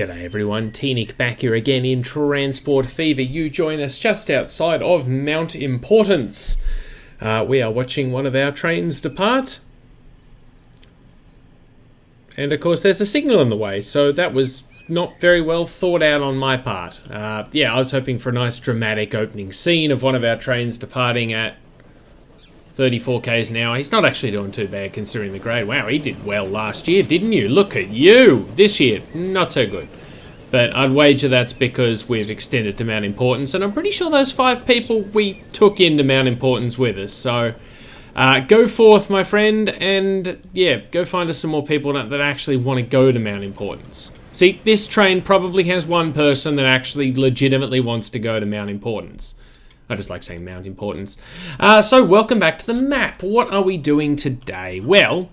G'day everyone, T-Nick back here again in Transport Fever. You join us just outside of Mount Importance. We are watching one of our trains depart. And of course there's a signal in the way, so that was not very well thought out on my part. Yeah, I was hoping for a nice dramatic opening scene of one of our trains departing at 34 k's an hour. He's not actually doing too bad considering the grade. Wow, he did well last year, didn't you? Look at you! This year, not so good. But I'd wager that's because we've extended to Mount Importance, and I'm pretty sure those 5 people we took into Mount Importance with us. So, go forth, my friend, and yeah, go find us some more people that actually want to go to Mount Importance. See, this train probably has one person that actually legitimately wants to go to Mount Importance. I just like saying Mount Importance. So welcome back to the map. What are we doing today? Well,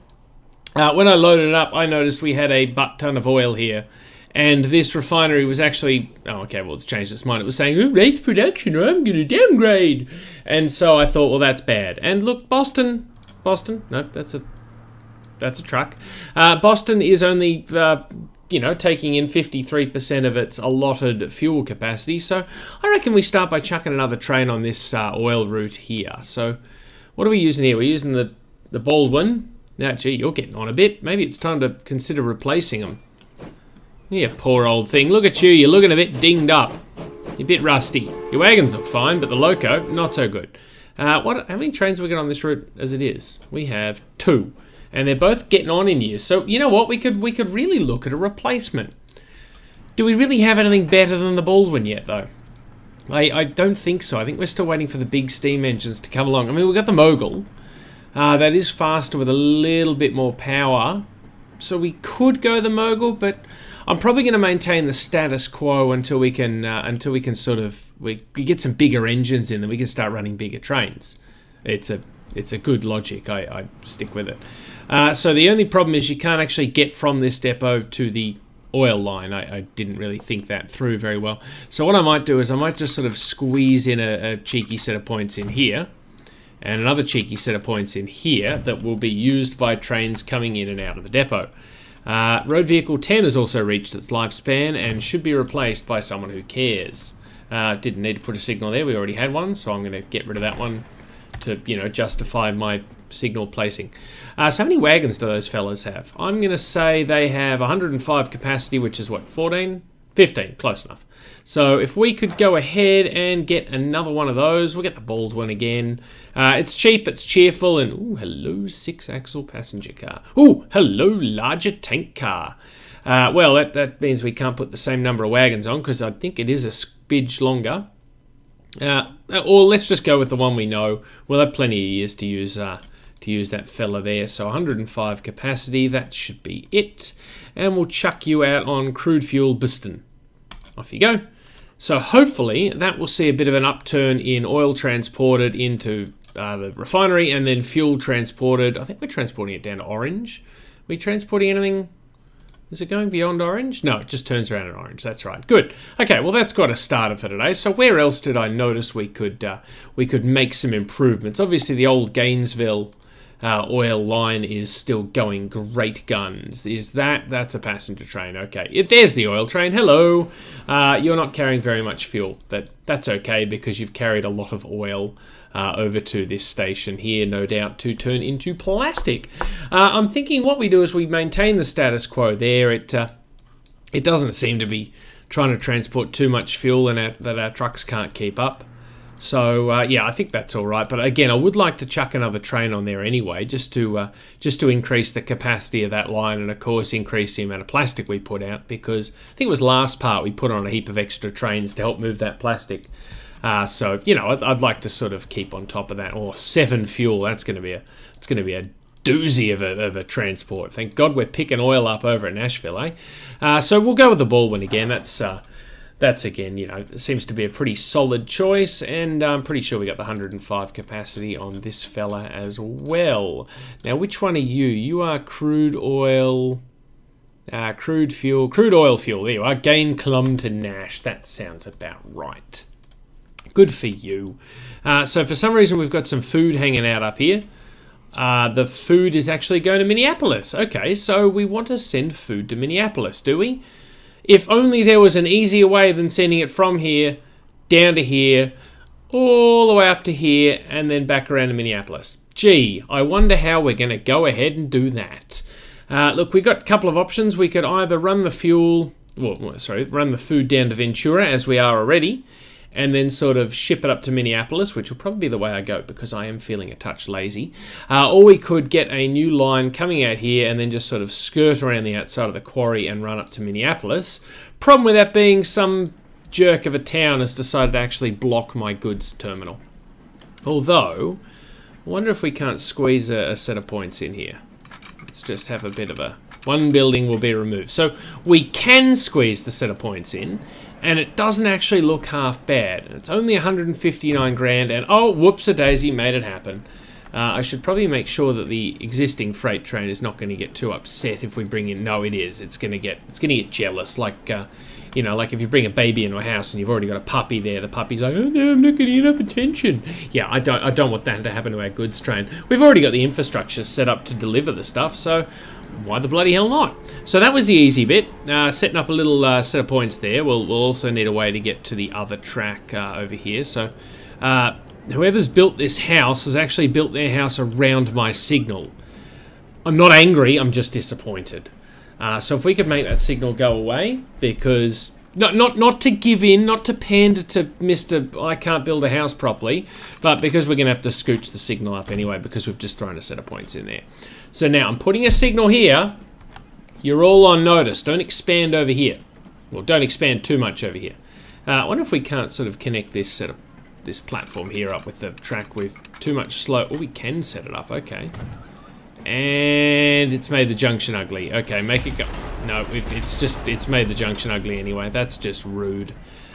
when I loaded it up, I noticed we had a butt-ton of oil here. And this refinery was actually... Oh, okay, well, it's changed its mind. It was saying, oh, race production, or I'm going to downgrade. And so I thought, well, that's bad. And look, Boston... No, that's a truck. Boston is only... you know, taking in 53% of its allotted fuel capacity. So I reckon we start by chucking another train on this oil route here. So what are we using here? We're using the Baldwin. Now, gee, you're getting on a bit. Maybe it's time to consider replacing them. Yeah, poor old thing. Look at you. You're looking a bit dinged up. You're a bit rusty. Your wagons look fine, but the loco, not so good. How many trains have we got on this route as it is? We have 2. And they're both getting on in years. So, you know what? We could really look at a replacement. Do we really have anything better than the Baldwin yet, though? I don't think so. I think we're still waiting for the big steam engines to come along. I mean, we've got the Mogul. That is faster with a little bit more power. So we could go the Mogul, but I'm probably going to maintain the status quo until we can sort of... We get some bigger engines in, then we can start running bigger trains. It's a good logic. I stick with it. So the only problem is you can't actually get from this depot to the oil line. I didn't really think that through very well. So what I might do is I might just sort of squeeze in a cheeky set of points in here and another cheeky set of points in here that will be used by trains coming in and out of the depot. Road Vehicle 10 has also reached its lifespan and should be replaced by someone who cares. Didn't need to put a signal there. We already had one, so I'm going to get rid of that one to, you know, justify my signal placing. So how many wagons do those fellas have? I'm going to say they have 105 capacity, which is what, 14? 15, close enough. So if we could go ahead and get another one of those, we'll get the Baldwin again. It's cheap, it's cheerful, and ooh, hello, 6-axle passenger car. Ooh, hello, larger tank car. Well, that means we can't put the same number of wagons on, because I think it is a smidge longer. Or let's just go with the one we know. We'll have plenty of years to use that fella there. So 105 capacity, that should be it. And we'll chuck you out on crude fuel Biston. Off you go. So hopefully that will see a bit of an upturn in oil transported into the refinery and then fuel transported. I think we're transporting it down to Orange. Are we transporting anything? Is it going beyond Orange? No, it just turns around in Orange. That's right. Good. Okay, well that's got us started for today. So where else did I notice we could make some improvements? Obviously the old Gainesville oil line is still going great guns. That's a passenger train? Okay. If there's the oil train, hello. You're not carrying very much fuel, but that's okay because you've carried a lot of oil over to this station here, no doubt, to turn into plastic. I'm thinking what we do is we maintain the status quo there. It doesn't seem to be trying to transport too much fuel and that our trucks can't keep up. So yeah, I think that's all right. But again, I would like to chuck another train on there anyway, just to increase the capacity of that line, and of course increase the amount of plastic we put out. Because I think it was last part we put on a heap of extra trains to help move that plastic. So you know, I'd like to sort of keep on top of that. Or 7 fuel. That's going to be a doozy of a transport. Thank God we're picking oil up over at Nashville, eh? So we'll go with the Baldwin again. That's again, you know, it seems to be a pretty solid choice, and I'm pretty sure we got the 105 capacity on this fella as well. Now, which one are you? You are crude oil, crude oil fuel. There you are. Gain Clum to Nash. That sounds about right. Good for you. So for some reason, we've got some food hanging out up here. The food is actually going to Minneapolis. Okay, so we want to send food to Minneapolis, do we? If only there was an easier way than sending it from here, down to here, all the way up to here, and then back around to Minneapolis. Gee, I wonder how we're going to go ahead and do that. Look, we've got a couple of options. We could either run the run the food down to Ventura, as we are already, and then sort of ship it up to Minneapolis, which will probably be the way I go because I am feeling a touch lazy. Or we could get a new line coming out here and then just sort of skirt around the outside of the quarry and run up to Minneapolis. Problem with that being some jerk of a town has decided to actually block my goods terminal. Although, I wonder if we can't squeeze a set of points in here. Let's just have a bit of a... One building will be removed. So we can squeeze the set of points in, and it doesn't actually look half bad. It's only 159 grand, and oh, whoops-a-daisy, made it happen. I should probably make sure that the existing freight train is not going to get too upset if we bring in... No, it is. It's going to get jealous, like... you know, like if you bring a baby into a house and you've already got a puppy there, the puppy's like, oh no, I'm not getting enough attention. Yeah, I don't want that to happen to our goods train. We've already got the infrastructure set up to deliver the stuff, so why the bloody hell not? So that was the easy bit. Setting up a little set of points there. We'll also need a way to get to the other track over here. So whoever's built this house has actually built their house around my signal. I'm not angry, I'm just disappointed. So if we could make that signal go away, because not to give in, not to pander to Mr. I can't build a house properly, but because we're going to have to scooch the signal up anyway because we've just thrown a set of points in there. So now I'm putting a signal here. You're all on notice. Don't expand over here. Well, don't expand too much over here. I wonder if we can't sort of connect this platform here up with the track with too much slow. Oh, we can set it up. Okay. And it's made the junction ugly. Okay, make it go. No, it's made the junction ugly anyway. That's just rude.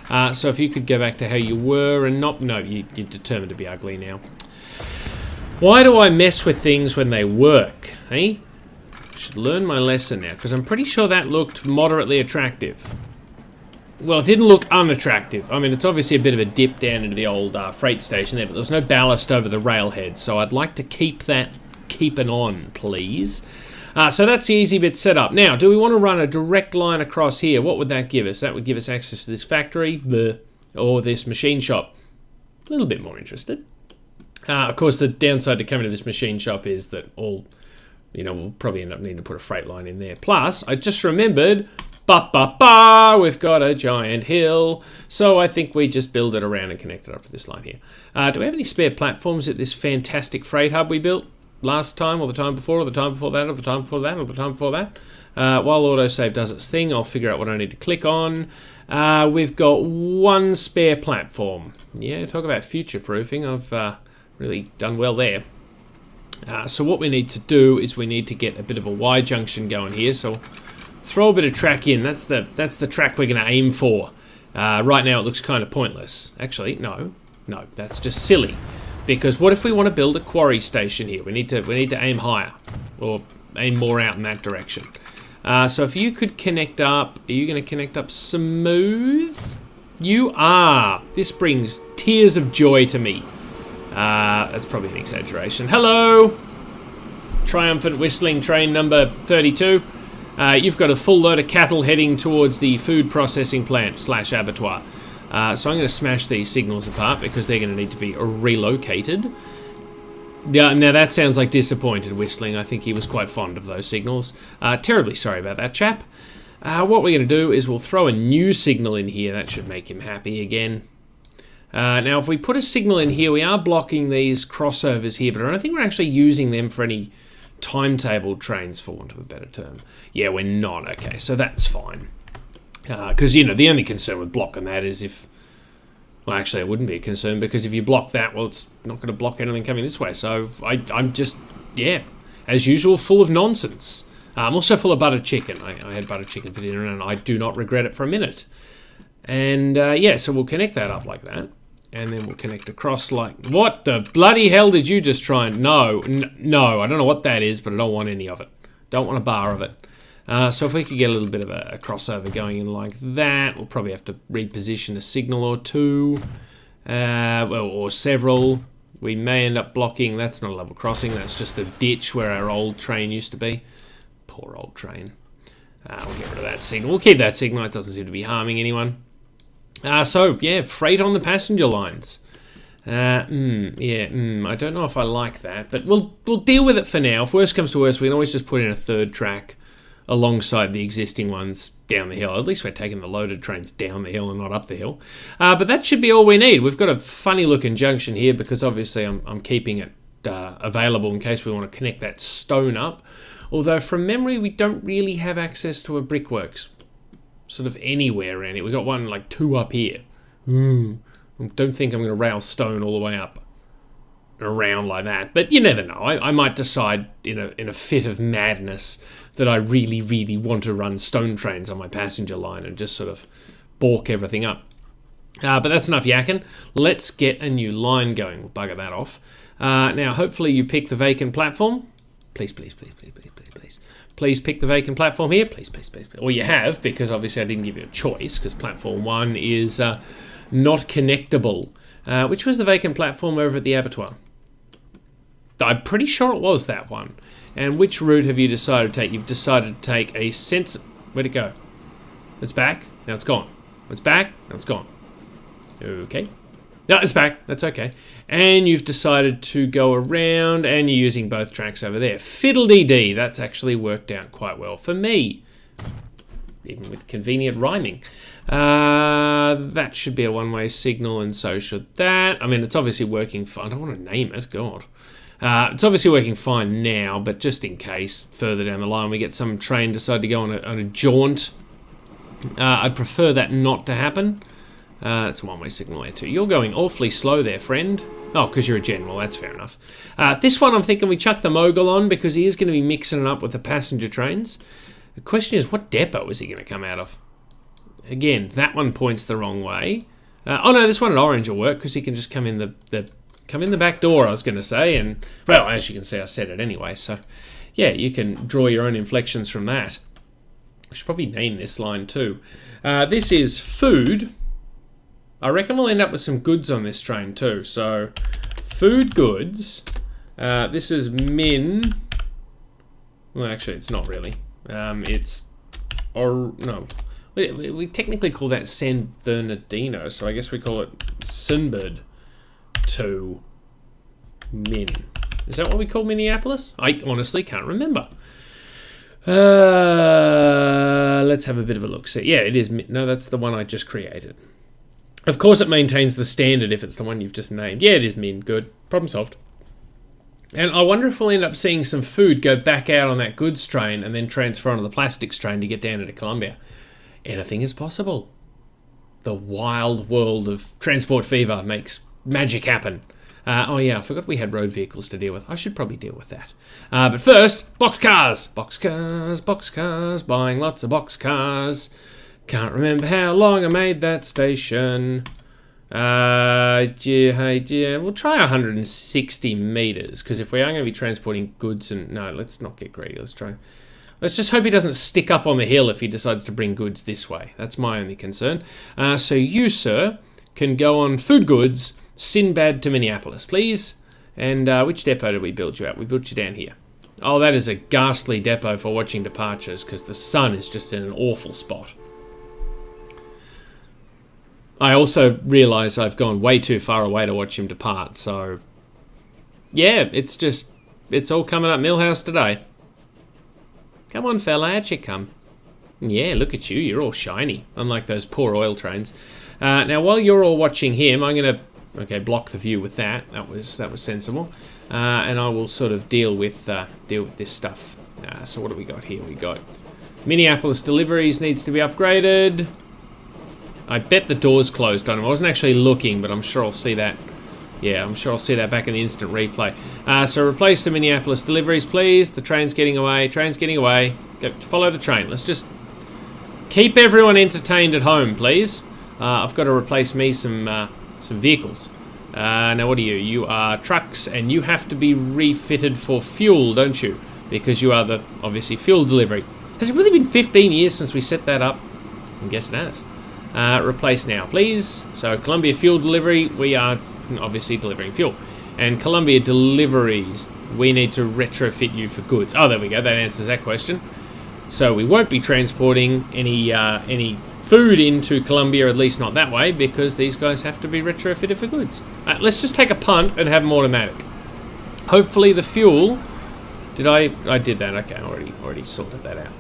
So if you could go back to how you were and not... No, you're determined to be ugly now. Why do I mess with things when they work, eh? I should learn my lesson now, because I'm pretty sure that looked moderately attractive. Well, it didn't look unattractive. I mean, it's obviously a bit of a dip down into the old freight station there, but there was no ballast over the railhead, so I'd like to keep that keeping on, please. So that's the easy bit set up. Now, do we want to run a direct line across here? What would that give us? That would give us access to this factory, or this machine shop. A little bit more interested. Of course, the downside to coming to this machine shop is that we'll probably end up needing to put a freight line in there. Plus, I just remembered, we've got a giant hill, so I think we just build it around and connect it up to this line here. Do we have any spare platforms at this fantastic freight hub we built last time, or the time before, or the time before that, or the time before that, or the time before that? While autosave does its thing, I'll figure out what I need to click on. We've got one spare platform. Yeah, talk about future-proofing. I've really done well there. So what we need to do is we need to get a bit of a Y junction going here. So throw a bit of track in. That's the track we're going to aim for. Right now it looks kind of pointless. Actually, no, that's just silly. Because what if we want to build a quarry station here? We need to aim higher, or aim more out in that direction. So if you could connect up, are you going to connect up smooth? You are. This brings tears of joy to me. That's probably an exaggeration. Hello! Triumphant whistling train number 32. You've got a full load of cattle heading towards the food processing plant / abattoir. So I'm going to smash these signals apart because they're going to need to be relocated. Yeah, now that sounds like disappointed whistling. I think he was quite fond of those signals. Terribly sorry about that, chap. What we're going to do is we'll throw a new signal in here. That should make him happy again. Now, if we put a signal in here, we are blocking these crossovers here, but I don't think we're actually using them for any timetable trains, for want of a better term. Yeah, we're not. Okay, so that's fine. Because, the only concern with blocking that is if... Well, actually, it wouldn't be a concern, because if you block that, well, it's not going to block anything coming this way. So I'm just, as usual, full of nonsense. I'm also full of buttered chicken. I had buttered chicken for dinner, and I do not regret it for a minute. And, so we'll connect that up like that. And then we'll connect across like... What the bloody hell did you just try and... No, I don't know what that is, but I don't want any of it. Don't want a bar of it. So if we could get a little bit of a crossover going in like that, we'll probably have to reposition a signal or two, or several. We may end up blocking... That's not a level crossing, that's just a ditch where our old train used to be. Poor old train. We'll get rid of that signal. We'll keep that signal. It doesn't seem to be harming anyone. So, yeah, freight on the passenger lines. I don't know if I like that, but we'll deal with it for now. If worst comes to worst, we can always just put in a third track alongside the existing ones down the hill. At least we're taking the loaded trains down the hill and not up the hill. But that should be all we need. We've got a funny looking junction here because obviously I'm keeping it available in case we want to connect that stone up. Although from memory, we don't really have access to a brickworks sort of anywhere around it. We've got one, like 2 up here. I don't think I'm going to rail stone all the way up and around like that. But you never know. I might decide in a fit of madness that I really, really want to run stone trains on my passenger line and just sort of balk everything up. But that's enough yakking. Let's get a new line going. We'll bugger that off. Now, hopefully you pick the vacant platform. Please, please, please, please, please, please, please. Please pick the vacant platform here. Please, please, please, please. Well, you have, because obviously I didn't give you a choice, because platform 1 is not connectable. Which was the vacant platform over at the abattoir? I'm pretty sure it was that one. And which route have you decided to take? You've decided to take a sense... Where'd it go? It's back. Now it's gone. It's back. Now it's gone. Okay. No, it's back. That's okay. And you've decided to go around, and you're using both tracks over there. Fiddle-dee-dee. That's actually worked out quite well for me. Even with convenient rhyming. That should be a one-way signal, and so should that. I mean, it's obviously working fine. I don't want to name it. God. It's obviously working fine now, but just in case further down the line we get some train decide to go on a jaunt, I'd prefer that not to happen. It's a one-way signal there too. You're going awfully slow there, friend. Oh, because you're a general. That's fair enough. This one I'm thinking we chuck the mogul on because he is going to be mixing it up with the passenger trains. The question is, what depot is he going to come out of? Again, that one points the wrong way. Oh no, this one at orange will work because he can just come in the back door, I was going to say. And, well, as you can see, I said it anyway. So, yeah, you can draw your own inflections from that. I should probably name this line too. This is food. I reckon we'll end up with some goods on this train too. So, food goods. This is min. Well, actually, it's not really. No. We technically call that San Bernardino, so I guess we call it Sinbad to Min. Is that what we call Minneapolis? I honestly can't remember. Let's have a bit of a look. See, yeah, it is. No, that's the one I just created. Of course, it maintains the standard if it's the one you've just named. Yeah, it is Min. Good. Problem solved. And I wonder if we'll end up seeing some food go back out on that goods train and then transfer onto the plastics train to get down into Columbia. Anything is possible. The wild world of transport fever makes magic happen. Oh yeah, I forgot we had road vehicles to deal with. I should probably deal with that. But first, boxcars! Boxcars, boxcars, buying lots of boxcars. Can't remember how long I made that station. Yeah, we'll try 160 meters, because if we are going to be transporting goods and... No, let's not get greedy. Let's just hope he doesn't stick up on the hill if he decides to bring goods this way. That's my only concern. So you, sir, can go on food goods, Sinbad to Minneapolis, please. And which depot did we build you at? We built you down here. Oh, that is a ghastly depot for watching departures, because the sun is just in an awful spot. I also realise I've gone way too far away to watch him depart, so... Yeah, it's all coming up Millhouse today. Come on, fella, out you come. Yeah, look at you, you're all shiny, unlike those poor oil trains. Now, while you're all watching him, I'm going to, okay, block the view with that. That was sensible. And I will sort of deal with this stuff. So what do we got here? We got Minneapolis deliveries needs to be upgraded. I bet the door's closed on him. I wasn't actually looking, but I'm sure I'll see that. Yeah, I'm sure I'll see that back in the instant replay. So replace the Minneapolis deliveries, please. The train's getting away. Train's getting away. Go, follow the train. Let's just keep everyone entertained at home, please. I've got to replace me some vehicles. Now, what are you? You are trucks, and you have to be refitted for fuel, don't you? Because you are the, obviously, fuel delivery. Has it really been 15 years since we set that up? I guess it has. Replace now, please. So, Columbia fuel delivery, we are obviously delivering fuel. And Columbia deliveries, we need to retrofit you for goods. Oh, there we go. That answers that question. So we won't be transporting any food into Colombia, at least not that way, because these guys have to be retrofitted for goods. Let's just take a punt and have them automatic. Hopefully the fuel... I did that. Okay, I already sorted that out.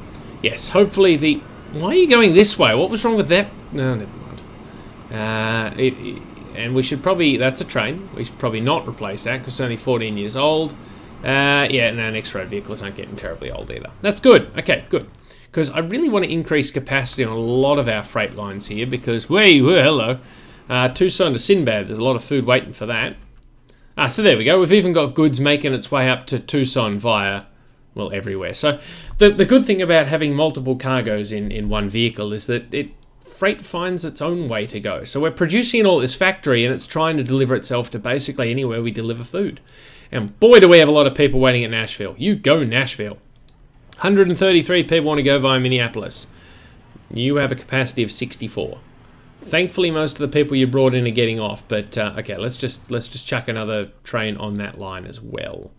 Yes, hopefully the... Why are you going this way? What was wrong with that? No, never mind. And we should probably... That's a train. We should probably not replace that because it's only 14 years old. Yeah, no, next road vehicles aren't getting terribly old either. That's good. Okay, good. Because I really want to increase capacity on a lot of our freight lines here because... hello. Tucson to Sinbad. There's a lot of food waiting for that. So there we go. We've even got goods making its way up to Tucson via... Well, everywhere. So the good thing about having multiple cargoes in one vehicle is that freight finds its own way to go. So we're producing in all this factory and it's trying to deliver itself to basically anywhere we deliver food. And boy, do we have a lot of people waiting at Nashville. You go Nashville. 133 people want to go via Minneapolis. You have a capacity of 64. Thankfully, most of the people you brought in are getting off. But okay, let's just chuck another train on that line as well.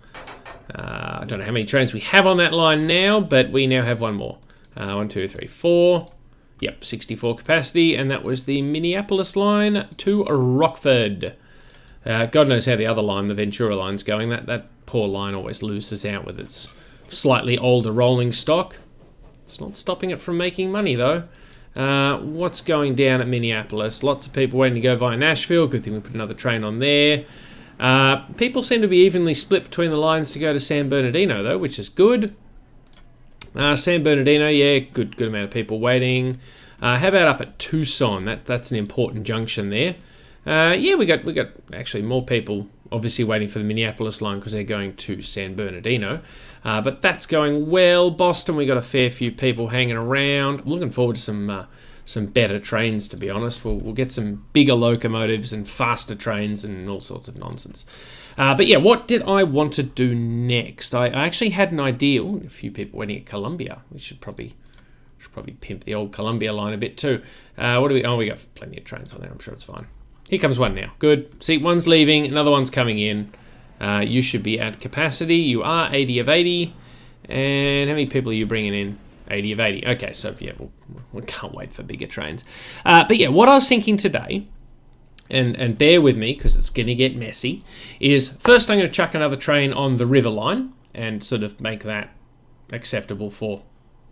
I don't know how many trains we have on that line now, but we now have one more. 1, 2, 3, 4. Yep, 64 capacity, and that was the Minneapolis line to Rockford. God knows how the other line, the Ventura line's going. That poor line always loses out with its slightly older rolling stock. It's not stopping it from making money, though. What's going down at Minneapolis? Lots of people waiting to go via Nashville. Good thing we put another train on there. People seem to be evenly split between the lines to go to San Bernardino, though, which is good. San Bernardino, yeah, good amount of people waiting. How about up at Tucson? That's an important junction there. Yeah, we got actually more people obviously waiting for the Minneapolis line because they're going to San Bernardino. But that's going well. Boston, we got a fair few people hanging around. I'm looking forward to some better trains, to be honest. We'll get some bigger locomotives and faster trains and all sorts of nonsense. But yeah, what did I want to do next? I actually had an idea. Ooh, a few people waiting at Columbia. We should probably pimp the old Columbia line a bit too. What do we? Oh, we got plenty of trains on there. I'm sure it's fine. Here comes one now. Good. See, one's leaving, another one's coming in. You should be at capacity. You are 80 of 80. And how many people are you bringing in? 80 of 80. Okay, so yeah, we can't wait for bigger trains. But yeah, what I was thinking today, and bear with me because it's going to get messy, is first I'm going to chuck another train on the river line and sort of make that acceptable for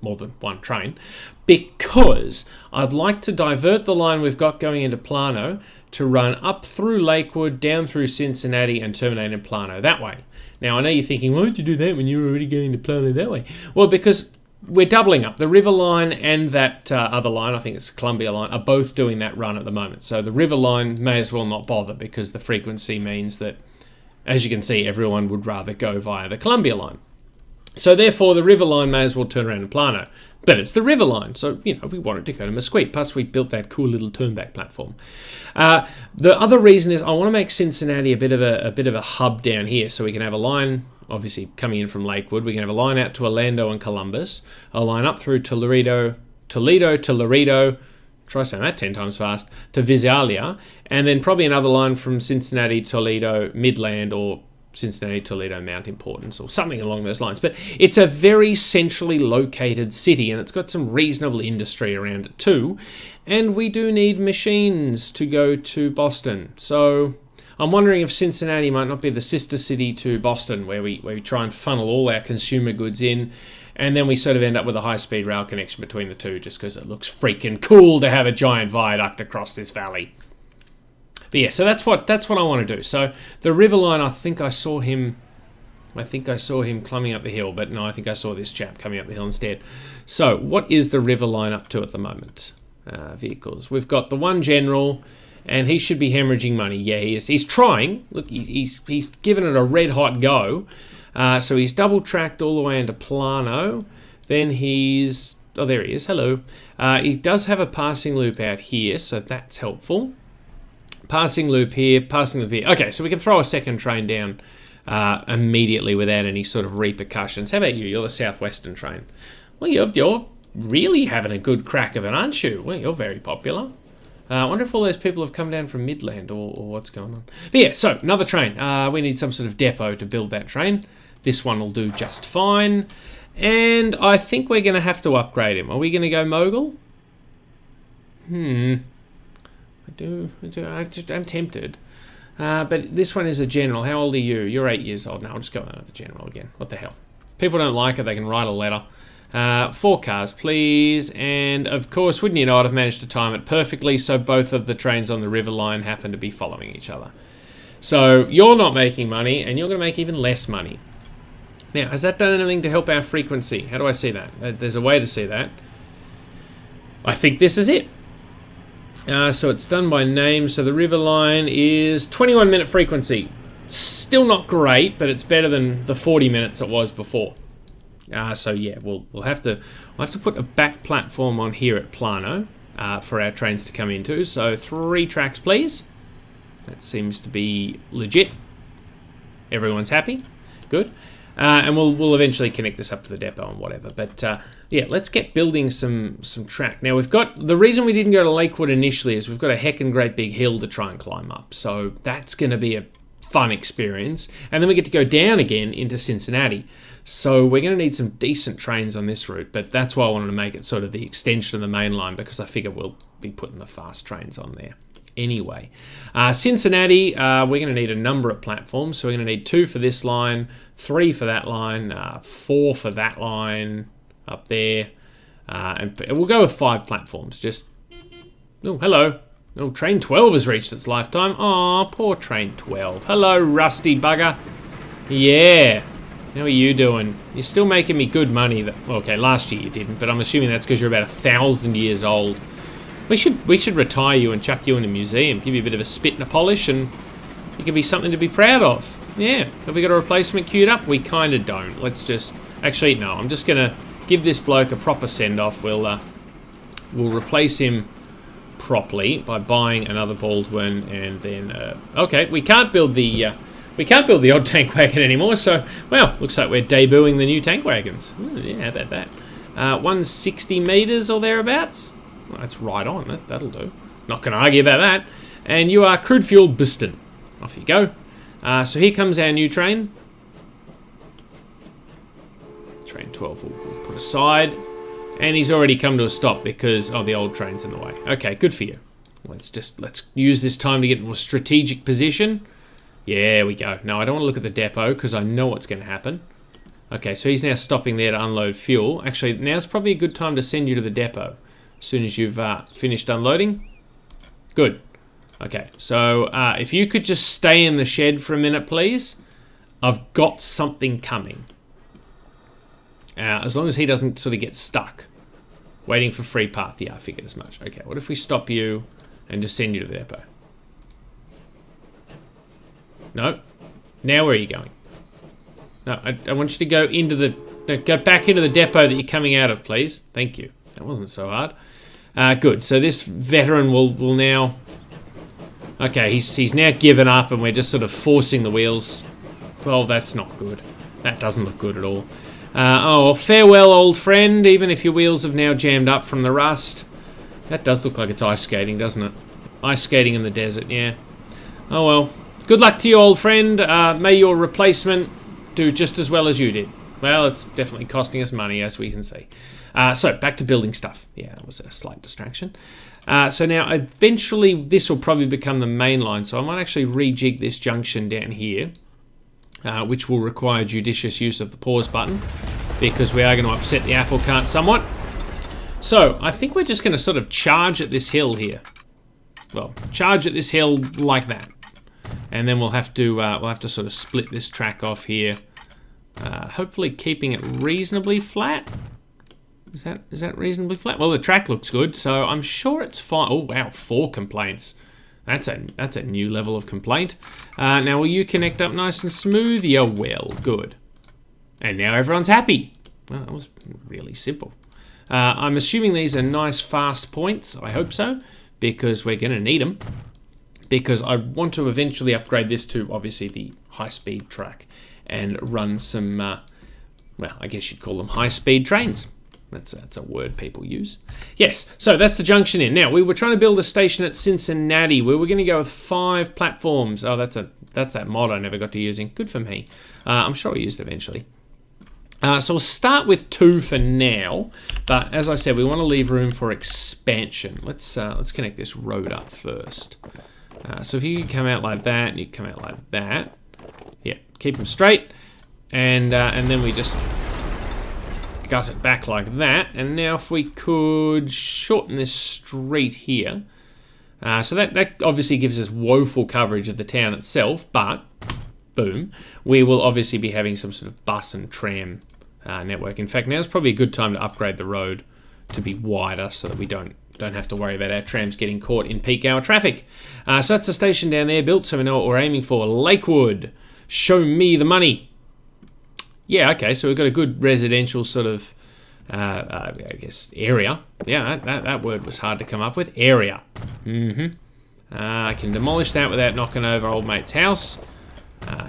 more than one train, because I'd like to divert the line we've got going into Plano to run up through Lakewood, down through Cincinnati, and terminate in Plano that way. Now, I know you're thinking, why would you do that when you're already going to Plano that way? Well, because we're doubling up. The river line and that other line, I think it's the Columbia line, are both doing that run at the moment. So the river line may as well not bother because the frequency means that, as you can see, everyone would rather go via the Columbia line. So therefore, the river line may as well turn around in Plano. But it's the river line, so, you know, we want it to go to Mesquite. Plus, we built that cool little turnback platform. The other reason is I want to make Cincinnati a bit of a hub down here, so we can have a line, obviously, coming in from Lakewood. We can have a line out to Orlando and Columbus, a line up through to Laredo, try saying that 10 times fast, to Visalia, and then probably another line from Cincinnati, Toledo, Midland, or Cincinnati, Toledo, Mount Importance, or something along those lines. But it's a very centrally located city, and it's got some reasonable industry around it too. And we do need machines to go to Boston. So I'm wondering if Cincinnati might not be the sister city to Boston, where we try and funnel all our consumer goods in, and then we sort of end up with a high-speed rail connection between the two, just because it looks freaking cool to have a giant viaduct across this valley. But yeah, so that's what I want to do. So the river line, I think I saw him climbing up the hill, but no, I think I saw this chap coming up the hill instead. So what is the river line up to at the moment? Vehicles. We've got the one general, and he should be hemorrhaging money. Yeah, he is. He's trying. Look, he's given it a red hot go. So he's double tracked all the way into Plano. Then he's... Oh, there he is. Hello. He does have a passing loop out here, so that's helpful. Passing loop here, passing loop here. Okay, so we can throw a second train down immediately without any sort of repercussions. How about you? You're the Southwestern train. Well, you're really having a good crack of it, aren't you? Well, you're very popular. I wonder if all those people have come down from Midland or what's going on. But yeah, so another train. We need some sort of depot to build that train. This one will do just fine. And I think we're going to have to upgrade him. Are we going to go mogul? I'm tempted. But this one is a general. How old are you? You're 8 years old. Now I'll just go with the general again. What the hell? People don't like it. They can write a letter. 4 cars, please. And of course, wouldn't you know it, I've managed to time it perfectly so both of the trains on the river line happen to be following each other. So you're not making money, and you're going to make even less money. Now, has that done anything to help our frequency? How do I see that? There's a way to see that. I think this is it. So it's done by name. So the river line is 21-minute frequency. Still not great, but it's better than the 40 minutes it was before. So yeah, we'll have to put a back platform on here at Plano for our trains to come into. So 3 tracks, please. That seems to be legit. Everyone's happy. Good. And we'll eventually connect this up to the depot and whatever. But yeah, let's get building some track. Now we've got, the reason we didn't go to Lakewood initially is we've got a heckin' great big hill to try and climb up. So that's going to be a fun experience. And then we get to go down again into Cincinnati. So we're going to need some decent trains on this route. But that's why I wanted to make it sort of the extension of the main line, because I figure we'll be putting the fast trains on there. Anyway, Cincinnati, we're going to need a number of platforms. So we're going to need 2 for this line, 3 for that line, 4 for that line up there. And we'll go with 5 platforms. Just, oh, hello. Oh, train 12 has reached its lifetime. Oh, poor train 12. Hello, rusty bugger. Yeah. How are you doing? You're still making me good money. Okay, last year you didn't, but I'm assuming that's because you're about 1,000 years old. We should retire you and chuck you in a museum, give you a bit of a spit and a polish, and you can be something to be proud of. Yeah. Have we got a replacement queued up? We kind of don't. Let's just... Actually, no. I'm just going to give this bloke a proper send-off. We'll replace him properly by buying another Baldwin, and then... okay, we can't build the odd tank wagon anymore, so... Well, looks like we're debuting the new tank wagons. Yeah, how about that? 160 metres or thereabouts? Well, that's right on. That'll do. Not going to argue about that. And you are crude fuel Biston. Off you go. So here comes our new train. Train 12 we'll put aside. And he's already come to a stop because the old train's in the way. Okay, good for you. Let's use this time to get into a strategic position. Yeah, we go. No, I don't want to look at the depot because I know what's going to happen. Okay, so he's now stopping there to unload fuel. Actually, now's probably a good time to send you to the depot. As soon as you've finished unloading. Good. Okay, so if you could just stay in the shed for a minute, please. I've got something coming. As long as he doesn't sort of get stuck. Waiting for free path. Yeah, I figured as much. Okay, what if we stop you and just send you to the depot? No. Now where are you going? No, I want you to go into the... No, go back into the depot that you're coming out of, please. Thank you. That wasn't so hard. Good. So this veteran will now... Okay, he's now given up and we're just sort of forcing the wheels. Well, that's not good. That doesn't look good at all. Oh, farewell, old friend, even if your wheels have now jammed up from the rust. That does look like it's ice skating, doesn't it? Ice skating in the desert, yeah. Oh, well. Good luck to you, old friend. May your replacement do just as well as you did. Well, it's definitely costing us money, as we can see. So, back to building stuff. Yeah, that was a slight distraction. So now, eventually, this will probably become the main line. So I might actually rejig this junction down here, which will require judicious use of the pause button, because we are going to upset the apple cart somewhat. So, I think we're just going to sort of charge at this hill here. Well, charge at this hill like that. And then we'll have to sort of split this track off here. Hopefully keeping it reasonably flat. Is that reasonably flat? Well, the track looks good, so I'm sure it's fine. Oh wow, 4 complaints. That's a new level of complaint. Now will you connect up nice and smooth? Yeah, well, good. And now everyone's happy. Well, that was really simple. I'm assuming these are nice fast points. I hope so, because we're going to need them. Because I want to eventually upgrade this to obviously the high-speed track and run some, well, I guess you'd call them high-speed trains. That's a word people use. Yes, so that's the junction in. Now, we were trying to build a station at Cincinnati. We were going to go with 5 platforms. Oh, that's that mod I never got to using. Good for me. I'm sure I used it eventually. So we'll start with 2 for now, but as I said, we want to leave room for expansion. Let's connect this road up first. So if you can come out like that, and you come out like that, yeah, keep them straight, and then we just gut it back like that. And now if we could shorten this street here, so that obviously gives us woeful coverage of the town itself, but boom, we will obviously be having some sort of bus and tram network. In fact, now's probably a good time to upgrade the road to be wider so that we don't have to worry about our trams getting caught in peak hour traffic. So that's the station down there built, so we know what we're aiming for. Lakewood, show me the money. Yeah, okay, so we've got a good residential sort of, I guess, area. Yeah, that word was hard to come up with. Area. I can demolish that without knocking over old mate's house.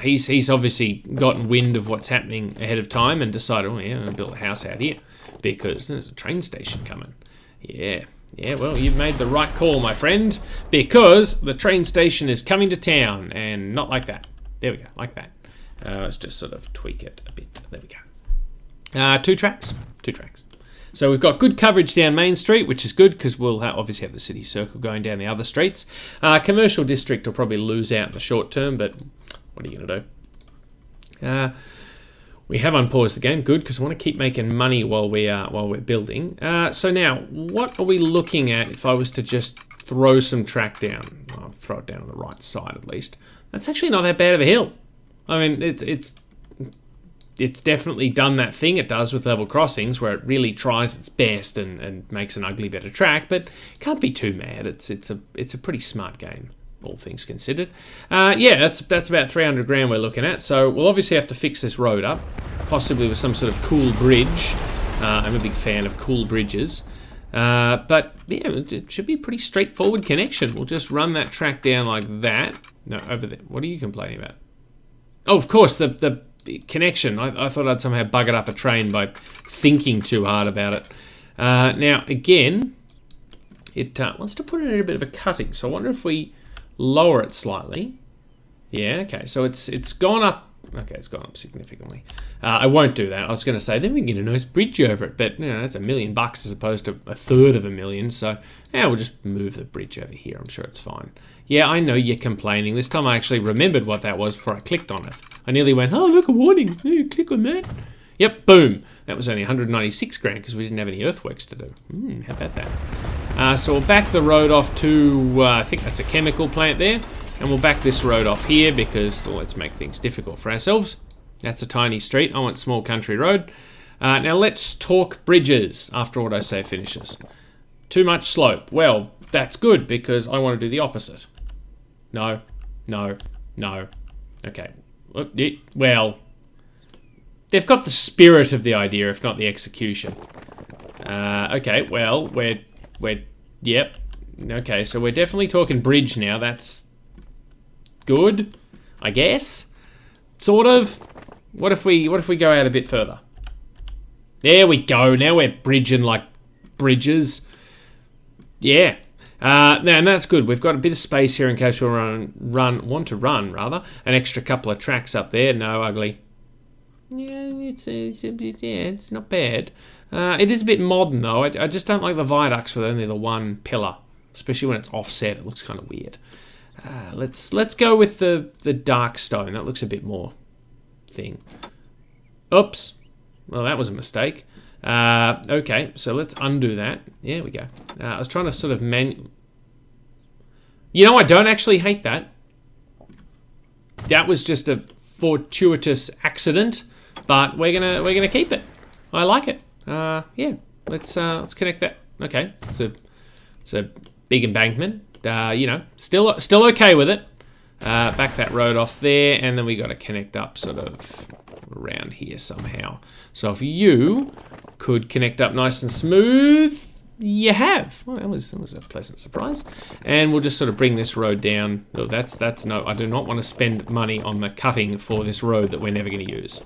He's obviously gotten wind of what's happening ahead of time and decided, oh yeah, I'm going to build a house out here because there's a train station coming. Yeah, well, you've made the right call, my friend, because the train station is coming to town, and not like that. There we go, like that. Let's just sort of tweak it a bit. There we go. 2 tracks. So we've got good coverage down Main Street, which is good because we'll obviously have the city circle going down the other streets. Commercial district will probably lose out in the short term, but what are you going to do? We have unpaused the game, good, because I want to keep making money while we're building. So now, what are we looking at if I was to just throw some track down? I'll throw it down on the right side at least. That's actually not that bad of a hill. I mean, it's definitely done that thing it does with level crossings, where it really tries its best and makes an ugly bit of track, but can't be too mad. It's a pretty smart game, all things considered. Yeah, that's about 300 grand we're looking at. So we'll obviously have to fix this road up, possibly with some sort of cool bridge. I'm a big fan of cool bridges. But yeah, it should be a pretty straightforward connection. We'll just run that track down like that. No, over there. What are you complaining about? Oh, of course, the connection. I thought I'd somehow buggered up a train by thinking too hard about it. Now, again, it wants to put it in a bit of a cutting. So I wonder if we lower it slightly. Yeah, okay. So it's gone up. Okay, it's gone up significantly. I won't do that. I was going to say, then we can get a nice bridge over it. But, that's $1 million as opposed to $1/3 So, yeah, we'll just move the bridge over here. I'm sure it's fine. Yeah, I know you're complaining. This time I actually remembered what that was before I clicked on it. I nearly went, oh, look, a warning. Yeah, click on that. Yep, boom. That was only 196 grand because we didn't have any earthworks to do. How about that? So we'll back the road off to, I think that's a chemical plant there. And we'll back this road off here because, well, let's make things difficult for ourselves. That's a tiny street. I want small country road. Now let's talk bridges after autosave finishes. Too much slope. Well, that's good because I want to do the opposite. No. Okay. Well, they've got the spirit of the idea, if not the execution. Okay, well, yep. Okay, so we're definitely talking bridge now. That's good, I guess. Sort of. What if we go out a bit further? There we go. Now we're bridging like bridges. Yeah. And that's good. We've got a bit of space here in case we want to run an extra couple of tracks up there. No, ugly. Yeah, it's not bad. It is a bit modern though. I just don't like the viaducts with only the one pillar, especially when it's offset. It looks kind of weird. Let's go with the dark stone. That looks a bit more thing. Oops. Well, that was a mistake. Okay, so let's undo that. There we go. I was trying to sort of I don't actually hate that. That was just a fortuitous accident, but we're gonna keep it. I like it. Yeah. Let's connect that. Okay. It's a big embankment. Still okay with it. Back that road off there, and then we got to connect up sort of around here somehow. So if you could connect up nice and smooth, you have. Well, that was a pleasant surprise. And we'll just sort of bring this road down. Oh, that's no. I do not want to spend money on the cutting for this road that we're never going to use.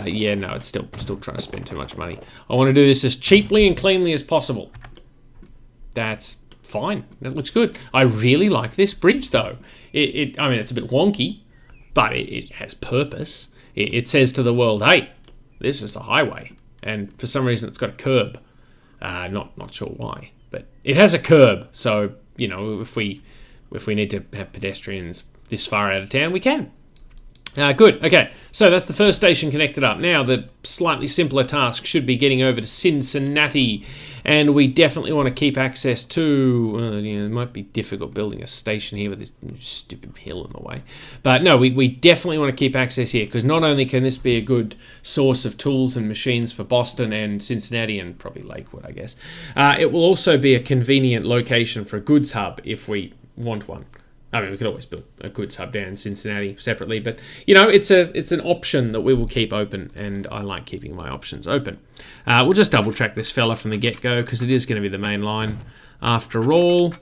Yeah, no, it's still trying to spend too much money. I want to do this as cheaply and cleanly as possible. That's fine. That looks good. I really like this bridge though. I mean, it's a bit wonky, but it has purpose. It says to the world, hey, This is a highway, and for some reason it's got a curb. Not sure why, but it has a curb. So you know, if we need to have pedestrians this far out of town, we can. Good. Okay, so that's the first station connected up. Now, the slightly simpler task should be getting over to Cincinnati, and we definitely want to keep access to... it might be difficult building a station here with this stupid hill in the way. But no, we definitely want to keep access here, because not only can this be a good source of tools and machines for Boston and Cincinnati, and probably Lakewood, I guess, it will also be a convenient location for a goods hub if we want one. I mean, we could always build a goods hub down in Cincinnati separately, but, you know, it's an option that we will keep open, and I like keeping my options open. We'll just double-check this fella from the get-go, because it is going to be the main line after all.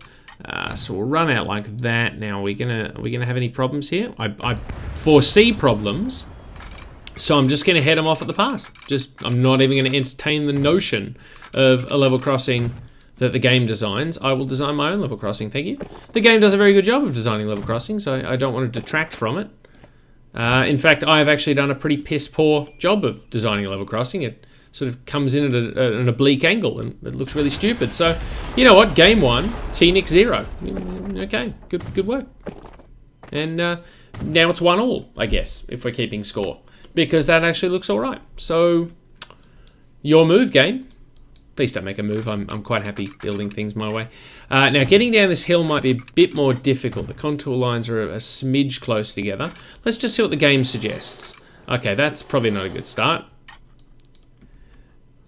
So we'll run out like that. Now, are we gonna have any problems here? I foresee problems, so I'm just going to head them off at the pass. I'm not even going to entertain the notion of a level crossing that the game designs. I will design my own level crossing, thank you. The game does a very good job of designing level crossings, so I don't want to detract from it. In fact, I have actually done a pretty piss-poor job of designing a level crossing. It sort of comes in at an oblique angle, and it looks really stupid. So, you know what? Game 1, TNIC 0. Okay, good work. And now it's 1-1, I guess, if we're keeping score, because that actually looks all right. So, your move, game. Please don't make a move. I'm quite happy building things my way. Now, getting down this hill might be a bit more difficult. The contour lines are a smidge close together. Let's just see what the game suggests. Okay, that's probably not a good start.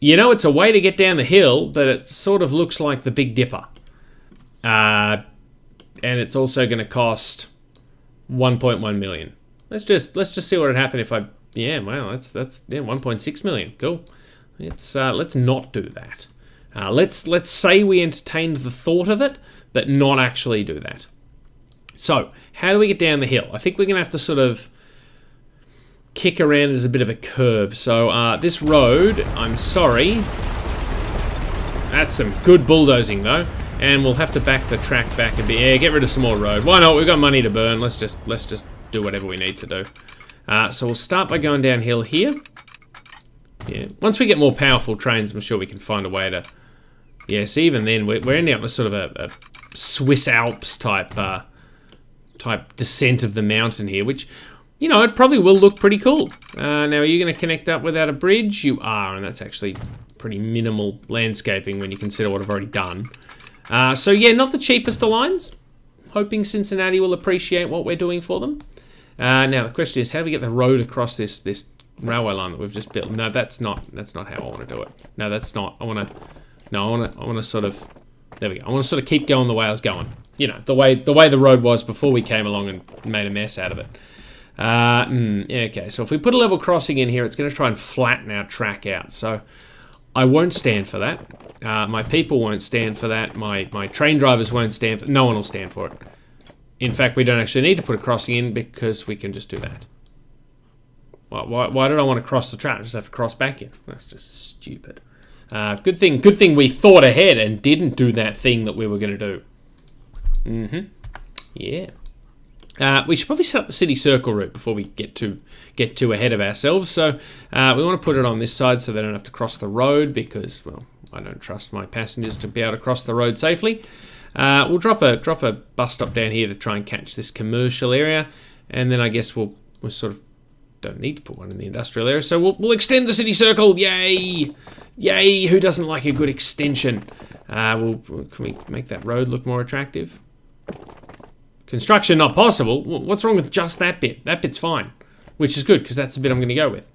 You know, it's a way to get down the hill, but it sort of looks like the Big Dipper. And it's also going to cost 1.1 million. Let's just see what would happen if I... Yeah, wow, that's 1.6 million. Cool. Let's not do that. Let's say we entertained the thought of it, but not actually do that. So, how do we get down the hill? I think we're going to have to sort of kick around as a bit of a curve. So, this road, I'm sorry. That's some good bulldozing, though. And we'll have to back the track back a bit. Yeah, get rid of some more road. Why not? We've got money to burn. Let's just do whatever we need to do. So we'll start by going downhill here. Yeah. Once we get more powerful trains, I'm sure we can find a way to... Yes, even then, we're ending up with sort of a Swiss Alps type descent of the mountain here, which, you know, it probably will look pretty cool. Now, are you going to connect up without a bridge? You are, and that's actually pretty minimal landscaping when you consider what I've already done. So, yeah, not the cheapest of lines. Hoping Cincinnati will appreciate what we're doing for them. Now, the question is, how do we get the road across this railway line that we've just built? No, that's not how I want to do it. No, that's not. I want to sort of... There we go. I want to sort of keep going the way I was going. You know, the way the road was before we came along and made a mess out of it. Yeah, okay, so if we put a level crossing in here, it's going to try and flatten our track out. So I won't stand for that. My people won't stand for that. My train drivers won't stand for it. No one will stand for it. In fact, we don't actually need to put a crossing in because we can just do that. Why did I want to cross the track? I just have to cross back in. That's just stupid. Good thing we thought ahead and didn't do that thing that we were going to do. Yeah. We should probably set up the city circle route before we get too ahead of ourselves. So we want to put it on this side so they don't have to cross the road because, well, I don't trust my passengers to be able to cross the road safely. We'll drop a bus stop down here to try and catch this commercial area, and then I guess we'll sort of don't need to put one in the industrial area, so we'll extend the city circle. Yay! Yay! Who doesn't like a good extension? Can we make that road look more attractive? Construction not possible. What's wrong with just that bit? That bit's fine, which is good because that's the bit I'm going to go with.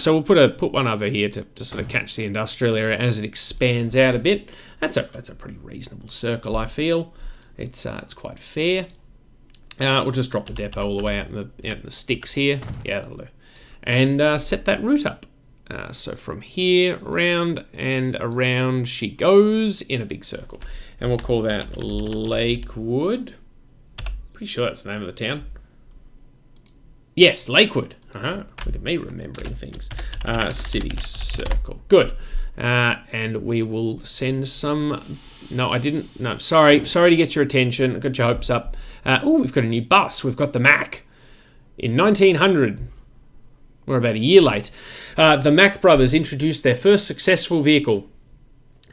So we'll put one over here to sort of catch the industrial area as it expands out a bit. That's a pretty reasonable circle, I feel. It's quite fair. We'll just drop the depot all the way out in the sticks here. Yeah, that'll do. And set that route up. So from here, round and around she goes in a big circle. And we'll call that Lakewood. Pretty sure that's the name of the town. Yes, Lakewood. Look at me remembering things. City circle. Good. And we will send some... No, I didn't. No, sorry to get your attention. I got your hopes up. Oh, we've got a new bus. We've got the Mac. In 1900. We're about a year late. The Mack brothers introduced their first successful vehicle.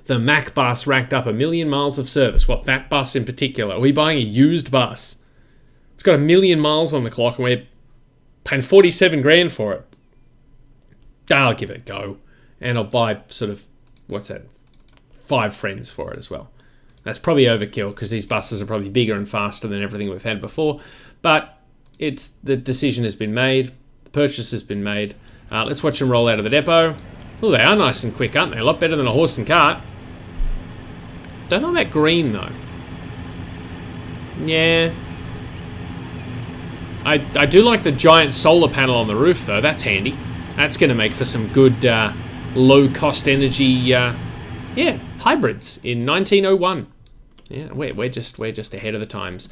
The Mack bus racked up 1 million miles of service. What, that bus in particular? Are we buying a used bus? It's got 1 million miles on the clock and we're paying 47 grand for it. I'll give it a go. And I'll buy sort of, 5 friends for it as well. That's probably overkill because these buses are probably bigger and faster than everything we've had before. But the decision has been made. The purchase has been made. Let's watch them roll out of the depot. Oh, they are nice and quick, aren't they? A lot better than a horse and cart. Don't know about green, though. Yeah. I do like the giant solar panel on the roof, though. That's handy. That's going to make for some good low-cost energy, hybrids in 1901. Yeah, we're just ahead of the times.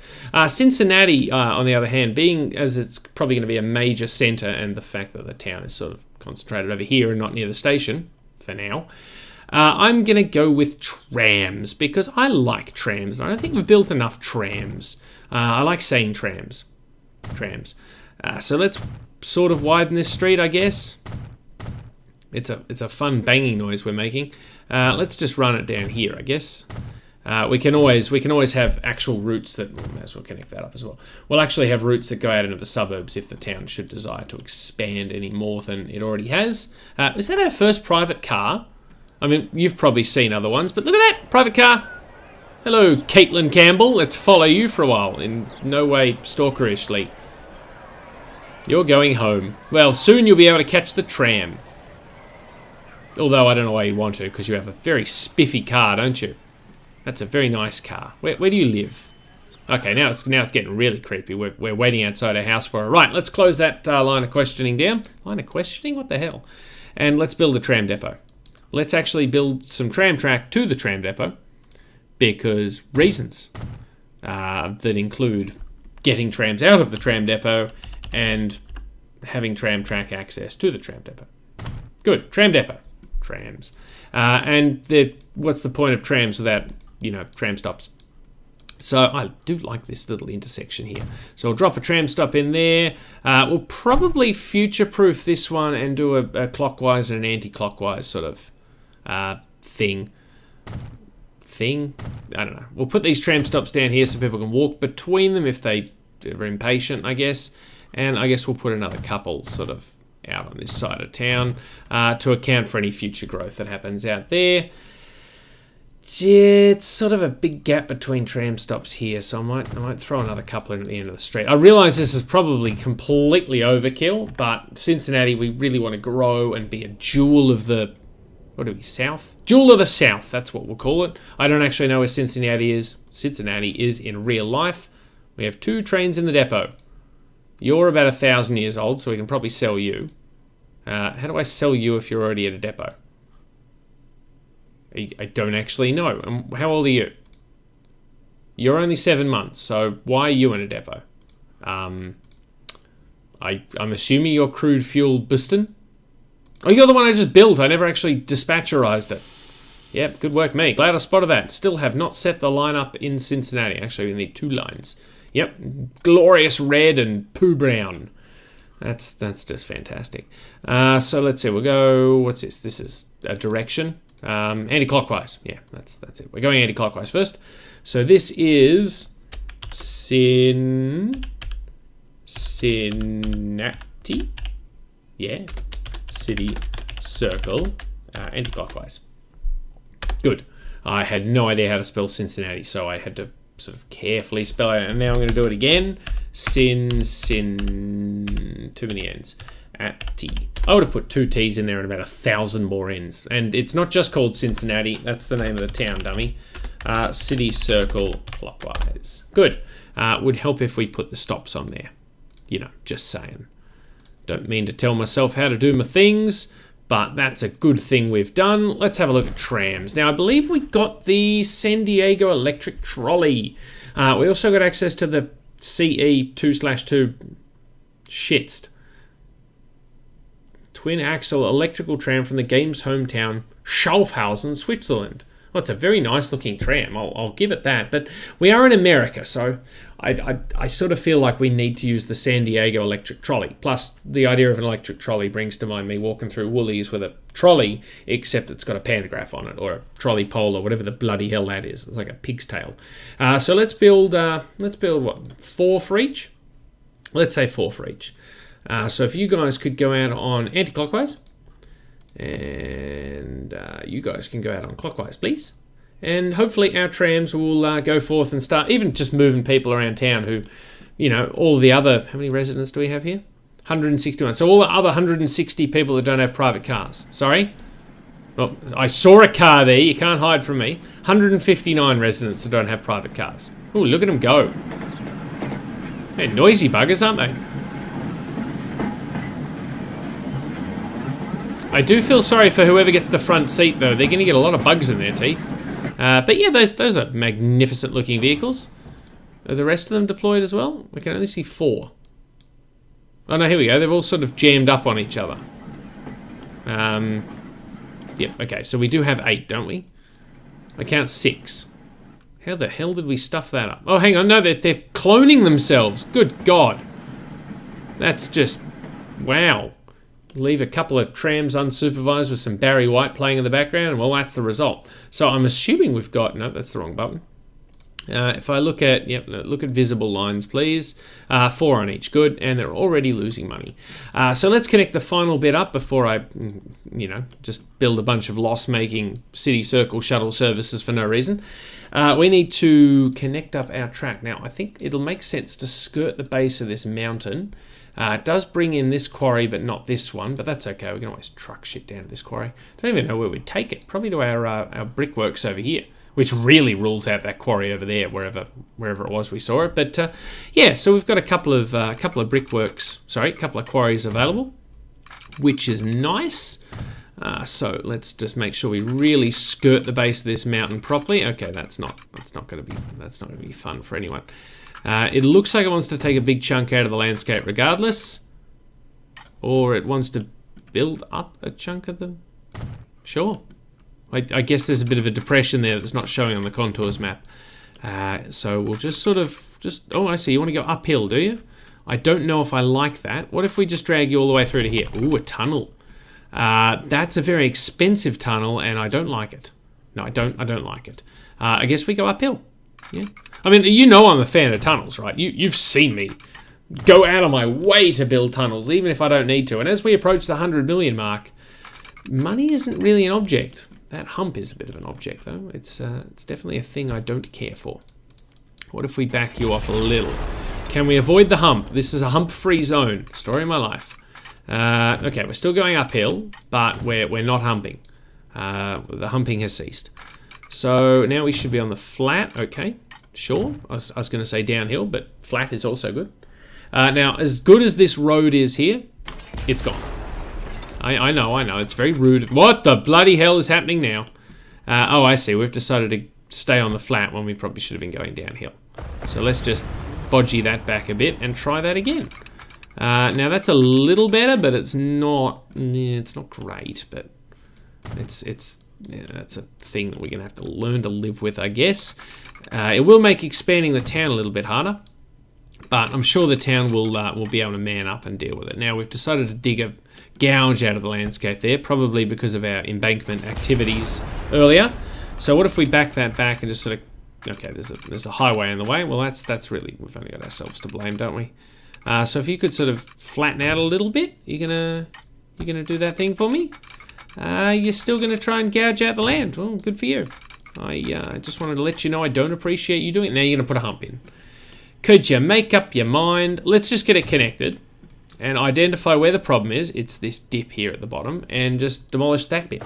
Cincinnati, on the other hand, being as it's probably going to be a major centre, and the fact that the town is sort of concentrated over here and not near the station for now, I'm going to go with trams because I like trams. I don't think we've built enough trams. I like saying trams. So let's sort of widen this street, I guess. It's a fun banging noise we're making. Let's just run it down here, I guess. We can always have actual routes that we may as well connect that up as well. We'll actually have routes that go out into the suburbs if the town should desire to expand any more than it already has. Is that our first private car? I mean, you've probably seen other ones, but look at that private car. Hello, Caitlin Campbell. Let's follow you for a while. In no way stalkerishly. You're going home. Well, soon you'll be able to catch the tram. Although I don't know why you want to, because you have a very spiffy car, don't you? That's a very nice car. Where do you live? Okay, now it's getting really creepy. We're waiting outside our house for her. Right, let's close that line of questioning down. Line of questioning? What the hell? And let's build a tram depot. Let's actually build some tram track to the tram depot because reasons that include getting trams out of the tram depot and having tram track access to the tram depot. Good, tram depot. Trams. What's the point of trams without, tram stops? So I do like this little intersection here. So we'll drop a tram stop in there. We'll probably future-proof this one and do a clockwise and an anti-clockwise sort of thing. I don't know. We'll put these tram stops down here so people can walk between them if they're impatient, I guess. And I guess we'll put another couple sort of out on this side of town to account for any future growth that happens out there. It's sort of a big gap between tram stops here, so I might throw another couple in at the end of the street. I realise this is probably completely overkill, but Cincinnati, we really want to grow and be a jewel of the... South? Jewel of the South, that's what we'll call it. I don't actually know where Cincinnati is. Cincinnati is in real life. We have 2 trains in the depot. You're about 1,000 years old, so we can probably sell you. How do I sell you if you're already at a depot? I don't actually know. How old are you? You're only 7 months, so why are you in a depot? I'm assuming you're crude fuel Biston? Oh, you're the one I just built. I never actually dispatcherized it. Yep, good work, me. Glad I spotted that. Still have not set the line up in Cincinnati. Actually, we need 2 lines. Yep, glorious red and poo brown. That's just fantastic. So let's see. We'll go. What's this? This is a direction. Anti-clockwise. Yeah, that's it. We're going anti-clockwise first. So this is Cincinnati. Yeah, city circle. Anti-clockwise. Good. I had no idea how to spell Cincinnati, so I had to sort of carefully spell it, and now I'm going to do it again. Too many N's. At T. I would have put 2 T's in there and about 1,000 more N's. And it's not just called Cincinnati. That's the name of the town, dummy. City circle clockwise. Good. Would help if we put the stops on there. Just saying. Don't mean to tell myself how to do my things, but that's a good thing we've done. Let's have a look at trams. Now, I believe we got the San Diego electric trolley. We also got access to the CE 2/2 shitst. Twin axle electrical tram from the game's hometown, Schaffhausen, Switzerland. Well, it's a very nice looking tram. I'll give it that. But we are in America, so I sort of feel like we need to use the San Diego electric trolley. Plus, the idea of an electric trolley brings to mind me walking through Woolies with a trolley, except it's got a pantograph on it, or a trolley pole, or whatever the bloody hell that is. It's like a pig's tail. So let's build what, 4 for each? Let's say 4 for each. So if you guys could go out on anti-clockwise, and you guys can go out on clockwise, please. And hopefully our trams will go forth and start even just moving people around town who, you know, all the other, how many residents do we have here? 161. So all the other 160 people that don't have private cars. Sorry? Well, I saw a car there. You can't hide from me. 159 residents that don't have private cars. Oh, look at them go. They're noisy buggers, aren't they? I do feel sorry for whoever gets the front seat, though. They're going to get a lot of bugs in their teeth. But yeah, those are magnificent looking vehicles. Are the rest of them deployed as well? I can only see 4. Oh no, here we go. They've all sort of jammed up on each other. Yep, okay, so we do have 8, don't we? I count 6. How the hell did we stuff that up? Oh, hang on, no, they're cloning themselves. Good God. That's just... wow. Leave a couple of trams unsupervised with some Barry White playing in the background, and well, that's the result. So I'm assuming we've got... no, that's the wrong button. If I look at... yep, look at visible lines, please. 4 on each. Good, and they're already losing money. So let's connect the final bit up before I, you know, just build a bunch of loss-making city circle shuttle services for no reason. We need to connect up our track. Now, I think it'll make sense to skirt the base of this mountain. It does bring in this quarry, but not this one. But that's okay. We can always truck shit down to this quarry. Don't even know where we'd take it. Probably to our brickworks over here, which really rules out that quarry over there, wherever it was we saw it. But yeah, so we've got a couple of brickworks. Sorry, a couple of quarries available, which is nice. So let's just make sure we really skirt the base of this mountain properly. Okay, that's not going to be fun for anyone. It looks like it wants to take a big chunk out of the landscape regardless. Or it wants to build up a chunk of them. Sure. I guess there's a bit of a depression there that's not showing on the contours map. So we'll just sort of... oh, I see. You want to go uphill, do you? I don't know if I like that. What if we just drag you all the way through to here? Ooh, a tunnel. That's a very expensive tunnel, and I don't like it. No, I don't like it. I guess we go uphill. Yeah. I mean, you know I'm a fan of tunnels, right? You've seen me go out of my way to build tunnels, even if I don't need to. And as we approach the 100 million mark, money isn't really an object. That hump is a bit of an object, though. It's definitely a thing I don't care for. What if we back you off a little? Can we avoid the hump? This is a hump-free zone. Story of my life. Okay, we're still going uphill, but we're not humping. The humping has ceased. So now we should be on the flat. Okay, sure. I was going to say downhill, but flat is also good. Now, as good as this road is here, it's gone. I know. It's very rude. What the bloody hell is happening now? Oh, I see. We've decided to stay on the flat when we probably should have been going downhill. So let's just bodgy that back a bit and try that again. Now that's a little better, but it's not great. But it's that's a thing that we're gonna have to learn to live with, I guess. It will make expanding the town a little bit harder, but I'm sure the town will be able to man up and deal with it. Now we've decided to dig a gouge out of the landscape there, probably because of our embankment activities earlier. So what if we back that back and just sort of, okay, there's a highway in the way. Well, that's really, we've only got ourselves to blame, don't we? So if you could sort of flatten out a little bit, you're gonna do that thing for me. You're still gonna try and gouge out the land. Well, good for you. I just wanted to let you know I don't appreciate you doing it. Now you're gonna put a hump in. Could you make up your mind? Let's just get it connected and identify where the problem is. It's this dip here at the bottom, and just demolish that bit.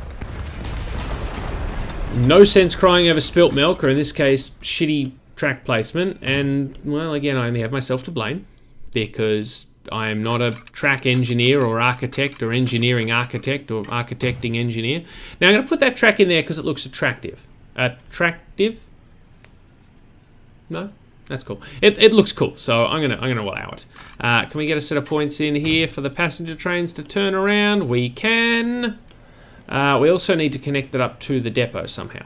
No sense crying over spilt milk, or in this case, shitty track placement. And, well, again, I only have myself to blame, because I am not a track engineer or architect or engineering architect or architecting engineer. Now, I'm going to put that track in there because it looks attractive. Attractive? No? That's cool. It looks cool, so I'm gonna allow it. Can we get a set of points in here for the passenger trains to turn around? We can. We also need to connect it up to the depot somehow.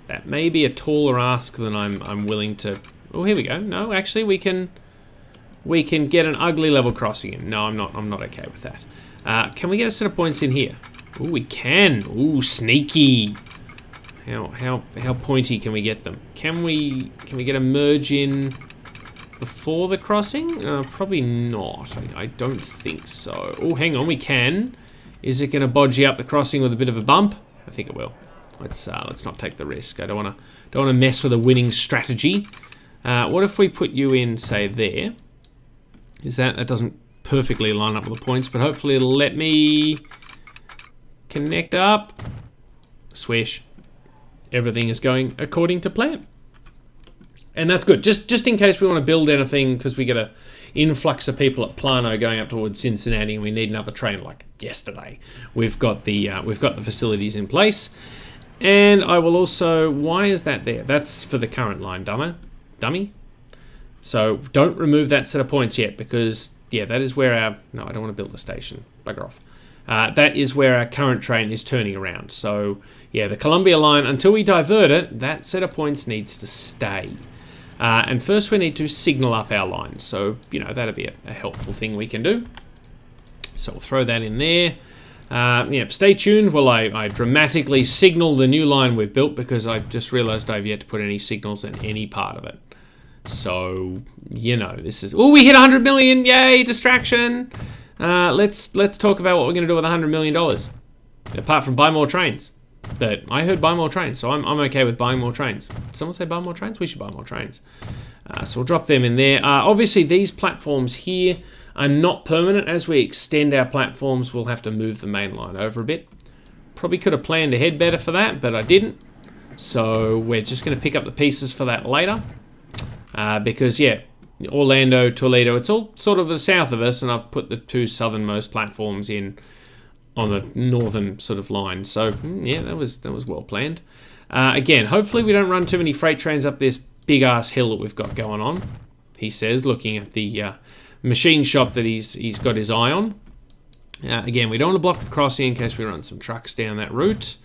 That may be a taller ask than I'm willing to... Oh, here we go. No, actually, we can get an ugly level crossing in. No, I'm not okay with that. Can we get a set of points in here? Oh, we can. Ooh, sneaky. How pointy can we get them? Can we get a merge in before the crossing? Probably not. I don't think so. Oh, hang on, we can. Is it going to bodge you up the crossing with a bit of a bump? I think it will. Let's not take the risk. I don't want to mess with a winning strategy. What if we put you in, say, there? That doesn't perfectly line up with the points, but hopefully it'll let me connect up. Swish. Everything is going according to plan. And that's good. Just in case we want to build anything, because we get an influx of people at Plano going up towards Cincinnati, and we need another train like yesterday. We've got the facilities in place. And I will also... Why is that there? That's for the current line, dummy. So don't remove that set of points yet, because, yeah, that is where our... No, I don't want to build a station. Bugger off. That is where our current train is turning around. So, yeah, the Columbia line, until we divert it, that set of points needs to stay. And first we need to signal up our line. So, you know, that'll be a helpful thing we can do. So we'll throw that in there. Yeah, stay tuned while I dramatically signal the new line we've built, because I've just realized I've yet to put any signals in any part of it. So, you know, this is... Oh, we hit 100 million! Yay, distraction! Let's talk about what we're going to do with $100 million. Apart from buy more trains. But I heard buy more trains, so I'm okay with buying more trains. Did someone say buy more trains? We should buy more trains. So we'll drop them in there. Obviously, these platforms here are not permanent. As we extend our platforms, we'll have to move the main line over a bit. Probably could have planned ahead better for that, but I didn't. So we're just going to pick up the pieces for that later. Because, yeah, Orlando, Toledo, it's all sort of the south of us, and I've put the two southernmost platforms in on the northern sort of line. So, yeah, that was well planned. Again, hopefully we don't run too many freight trains up this big-ass hill that we've got going on, he says, looking at the machine shop that he's got his eye on. Again, we don't want to block the crossing in case we run some trucks down that route.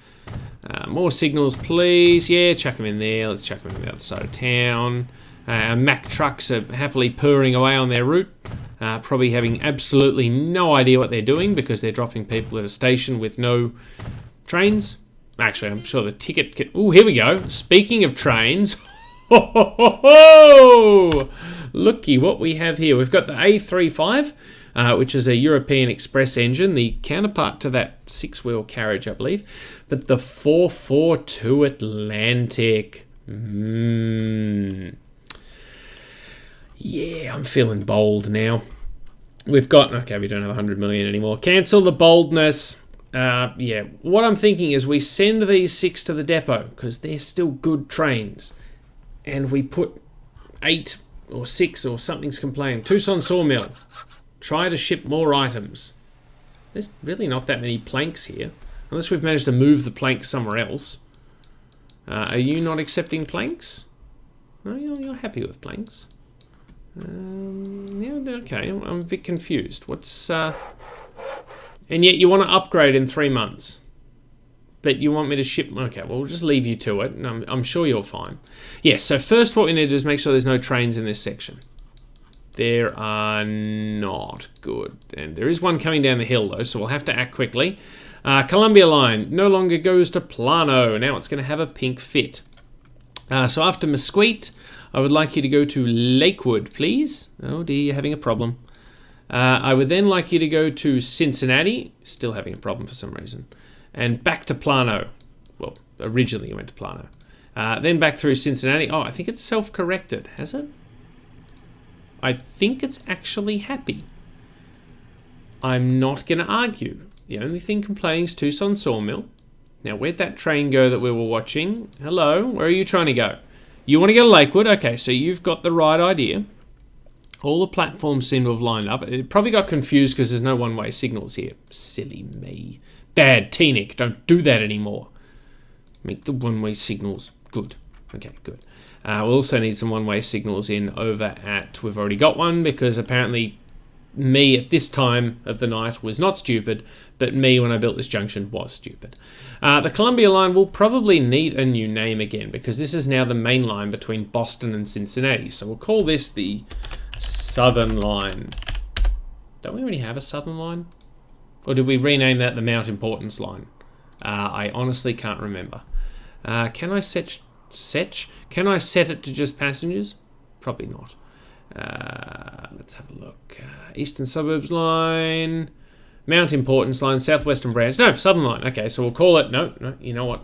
More signals, please. Yeah, chuck them in there. Let's chuck them in the other side of town. Mack trucks are happily purring away on their route, probably having absolutely no idea what they're doing because they're dropping people at a station with no trains. Actually, I'm sure the ticket can... Oh, here we go. Speaking of trains... Looky what we have here. We've got the A35, which is a European Express engine, the counterpart to that six-wheel carriage, I believe. But the 442 Atlantic. Yeah, I'm feeling bold now. We've got... Okay, we don't have 100 million anymore. Cancel the boldness. Yeah, what I'm thinking is we send these 6 to the depot because they're still good trains. And we put 8 or 6 or something's complaining. Tucson Sawmill. Try to ship more items. There's really not that many planks here. Unless we've managed to move the planks somewhere else. Are you not accepting planks? No, you're happy with planks. Yeah, okay, I'm a bit confused. What's... And yet you want to upgrade in 3 months. But you want me to ship... Okay, well, we'll just leave you to it. And I'm sure you're fine. Yeah, so first what we need to do is make sure there's no trains in this section. There are not. Good. And there is one coming down the hill, though, so we'll have to act quickly. Columbia Line no longer goes to Plano. Now it's going to have a pink fit. So after Mesquite, I would like you to go to Lakewood, please. Oh, dear, you're having a problem. I would then like you to go to Cincinnati. Still having a problem for some reason. And back to Plano. Well, originally you went to Plano. Then back through Cincinnati. Oh, I think it's self-corrected. Has it? I think it's actually happy. I'm not going to argue. The only thing complaining is Tucson Sawmill. Now, where'd that train go that we were watching? Hello? Where are you trying to go? You want to go to Lakewood? Okay, so you've got the right idea. All the platforms seem to have lined up. It probably got confused because there's no one-way signals here. Silly me. Bad, Teenick. Don't do that anymore. Make the one-way signals good. Okay, good. We'll also need some one-way signals in over at... We've already got one because apparently me at this time of the night was not stupid, but me when I built this junction was stupid. The Columbia line will probably need a new name again, because this is now the main line between Boston and Cincinnati. So we'll call this the Southern Line. Don't we already have a Southern line? Or did we rename that the Mount Importance line? I honestly can't remember. Can I set it to just passengers? Probably not. Let's have a look. Eastern Suburbs line, Mount Importance line, Southwestern branch. No, Southern line. Okay, so we'll call it, no, you know what?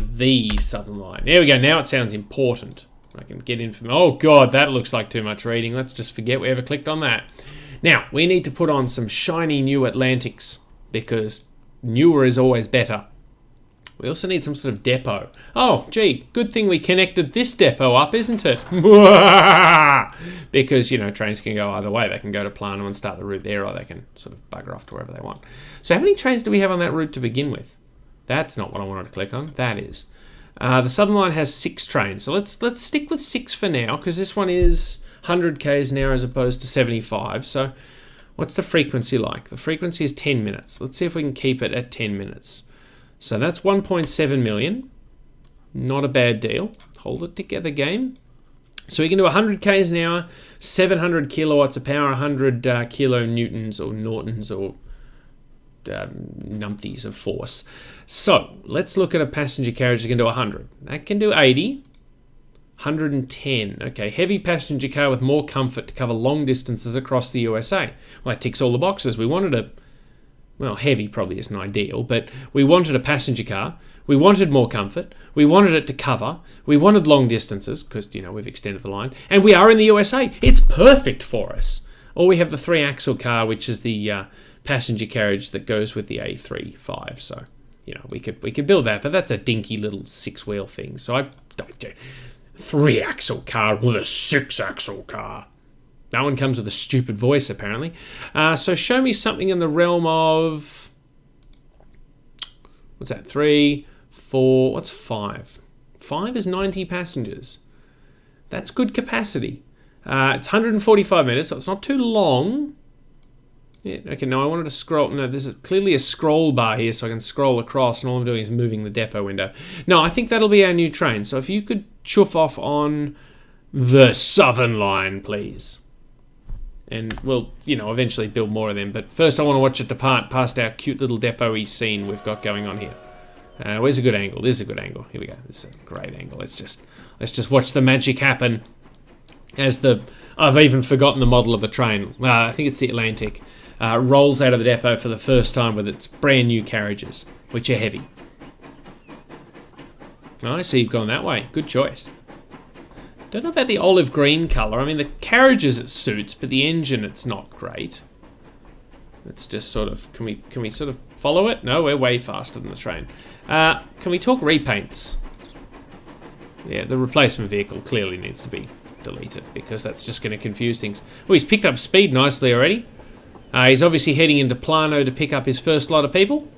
The Southern line. There we go. Now it sounds important. I can get in from, oh God, that looks like too much reading. Let's just forget we ever clicked on that. Now, we need to put on some shiny new Atlantics, because newer is always better. We also need some sort of depot. Oh, gee, good thing we connected this depot up, isn't it? Because, you know, trains can go either way. They can go to Plano and start the route there, or they can sort of bugger off to wherever they want. So how many trains do we have on that route to begin with? That's not what I wanted to click on. That is. The Southern Line has 6 trains. So let's stick with 6 for now, because this one is 100 k's an hour as opposed to 75. So what's the frequency like? The frequency is 10 minutes. Let's see if we can keep it at 10 minutes. So that's 1.7 million. Not a bad deal. Hold it together, game. So we can do 100 k's an hour, 700 kilowatts of power, 100 kilonewtons or Nortons or numpties of force. So let's look at a passenger carriage that can do 100. That can do 80. 110. Okay, heavy passenger car with more comfort to cover long distances across the USA. Well, that ticks all the boxes. We wanted a, well, heavy probably isn't ideal, but we wanted a passenger car. We wanted more comfort. We wanted it to cover. We wanted long distances, because, you know, we've extended the line. And we are in the USA. It's perfect for us. Or we have the 3-axle car, which is the passenger carriage that goes with the A35. So, you know, we could build that, but that's a dinky little 6-wheel thing. So I don't do 3-axle car with a 6-axle car. That one comes with a stupid voice, apparently. So show me something in the realm of, what's that? 3, 4. What's 5? 5 is 90 passengers. That's good capacity. It's 145 minutes, so it's not too long. Yeah, okay, no, I wanted to scroll. No, there's clearly a scroll bar here, so I can scroll across, and all I'm doing is moving the depot window. No, I think that'll be our new train. So if you could chuff off on the Southern Line, please. And we'll, you know, eventually build more of them. But first I want to watch it depart past our cute little depot-y scene we've got going on here. Where's a good angle? This is a good angle. Here we go. This is a great angle. Let's just watch the magic happen. I've even forgotten the model of the train. I think it's the Atlantic. Rolls out of the depot for the first time with its brand new carriages, which are heavy. Oh, I see you've gone that way. Good choice. Don't know about the olive green colour. I mean, the carriages it suits, but the engine it's not great. Let's just sort of, can we sort of follow it? No, we're way faster than the train. Can we talk repaints? Yeah, the replacement vehicle clearly needs to be deleted, because that's just going to confuse things. Oh, he's picked up speed nicely already. He's obviously heading into Plano to pick up his first lot of people.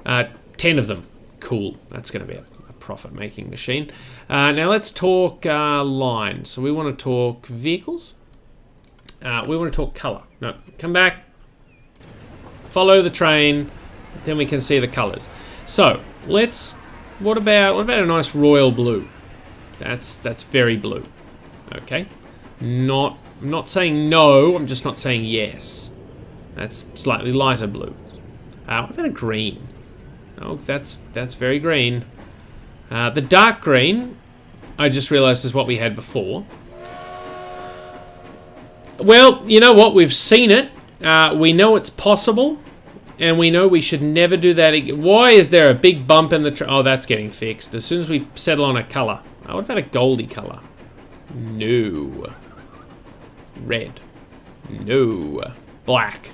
10 of them. Cool. That's going to be a profit-making machine. Now let's talk line. So we want to talk vehicles. We want to talk colour. No, come back. Follow the train. Then we can see the colours. So let's. What about a nice royal blue? That's very blue. Okay. I'm not saying no. I'm just not saying yes. That's slightly lighter blue. What about a green? Oh, that's very green. The dark green, I just realised, is what we had before. Well, you know what? We've seen it. We know it's possible. And we know we should never do that again. Why is there a big bump in the... Oh, that's getting fixed. As soon as we settle on a colour. What about a goldy colour? No. Red. No. Black.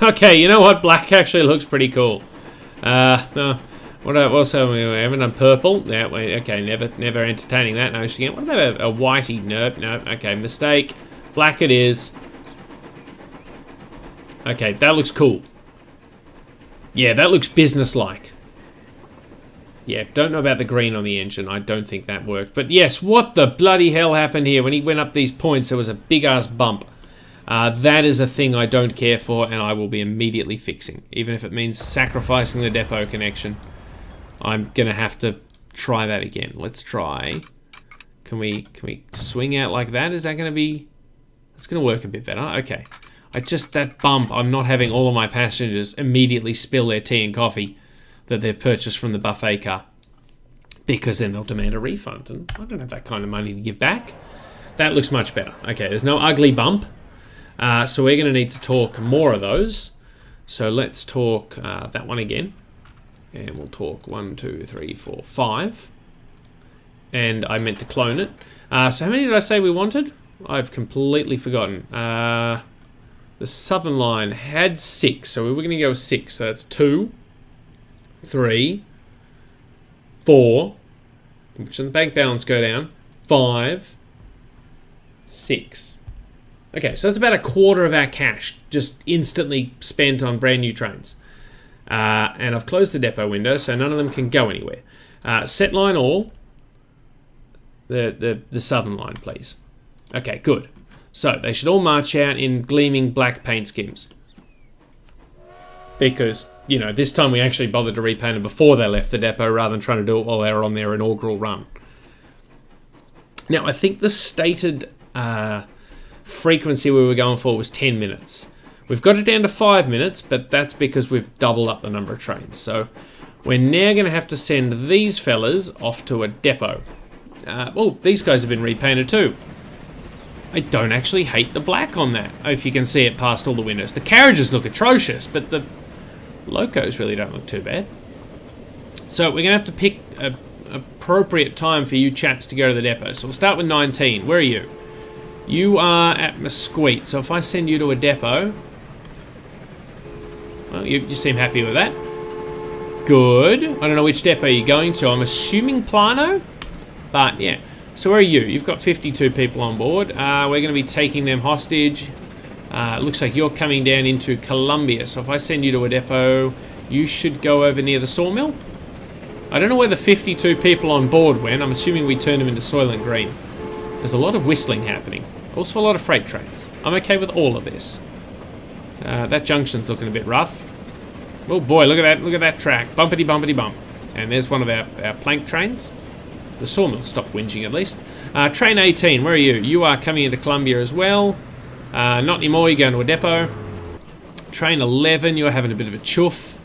Okay, you know what? Black actually looks pretty cool. No. What else have we haven't done? Purple? Yeah, okay, never entertaining that notion again. What about a whitey? Nope. Okay, mistake. Black it is. Okay, that looks cool. Yeah, that looks business-like. Yeah, don't know about the green on the engine. I don't think that worked. But yes, what the bloody hell happened here? When he went up these points, there was a big-ass bump. That is a thing I don't care for, and I will be immediately fixing. Even if it means sacrificing the depot connection. I'm going to have to try that again. Let's try. Can we swing out like that? Is that going to be... It's going to work a bit better. Okay. That bump, I'm not having all of my passengers immediately spill their tea and coffee that they've purchased from the buffet car, because then they'll demand a refund, and I don't have that kind of money to give back. That looks much better. Okay, there's no ugly bump, so we're going to need to talk more of those. So let's talk that one again, and we'll talk 1, 2, 3, 4, 5, and I meant to clone it. So how many did I say we wanted? I've completely forgotten. The southern line had 6, so we were going to go with 6, so that's 2, 3, 4, which on the bank balance go down, 5, 6. Okay, so that's about a quarter of our cash just instantly spent on brand new trains. And I've closed the depot window, so none of them can go anywhere. Set line all, the southern line, please. Okay, good. So they should all march out in gleaming black paint schemes. Because, you know, this time we actually bothered to repaint them before they left the depot rather than trying to do it while they were on their inaugural run. Now, I think the stated frequency we were going for was 10 minutes. We've got it down to 5 minutes, but that's because we've doubled up the number of trains. So we're now going to have to send these fellas off to a depot. Oh, these guys have been repainted too. I don't actually hate the black on that, if you can see it past all the windows. The carriages look atrocious, but the locos really don't look too bad. So we're going to have to pick an appropriate time for you chaps to go to the depot. So we'll start with 19. Where are you? You are at Mesquite. So if I send you to a depot... Well, you seem happy with that. Good. I don't know which depot you're going to. I'm assuming Plano? But, yeah. So where are you? You've got 52 people on board. We're going to be taking them hostage. It looks like you're coming down into Columbia. So if I send you to a depot, you should go over near the sawmill. I don't know where the 52 people on board went. I'm assuming we turned them into Soylent Green. There's a lot of whistling happening. Also a lot of freight trains. I'm okay with all of this. That junction's looking a bit rough. Oh boy, look at that. Look at that track. Bumpity bumpity bump. And there's one of our plank trains. The sawmill stopped whinging at least. Train 18, where are you? You are coming into Columbia as well. Not anymore, you're going to a depot. Train 11, you're having a bit of a chuff.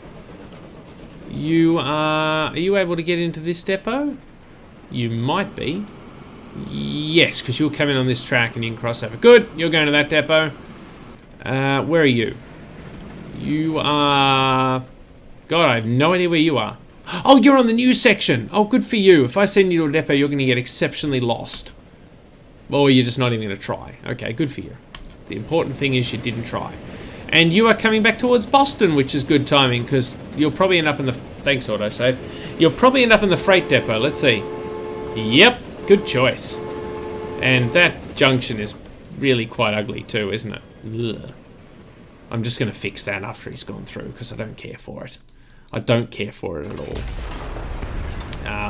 Are you able to get into this depot? You might be. Yes, because you'll come in on this track and you can cross over. Good, you're going to that depot. Where are you? You are... God, I have no idea where you are. Oh, you're on the news section. Oh, good for you. If I send you to a depot, you're going to get exceptionally lost. Or you're just not even going to try. Okay, good for you. The important thing is you didn't try. And you are coming back towards Boston, which is good timing, because you'll probably end up in the... Thanks, autosave. You'll probably end up in the freight depot. Let's see. Yep, good choice. And that junction is really quite ugly too, isn't it? Ugh. I'm just going to fix that after he's gone through, because I don't care for it. I don't care for it at all.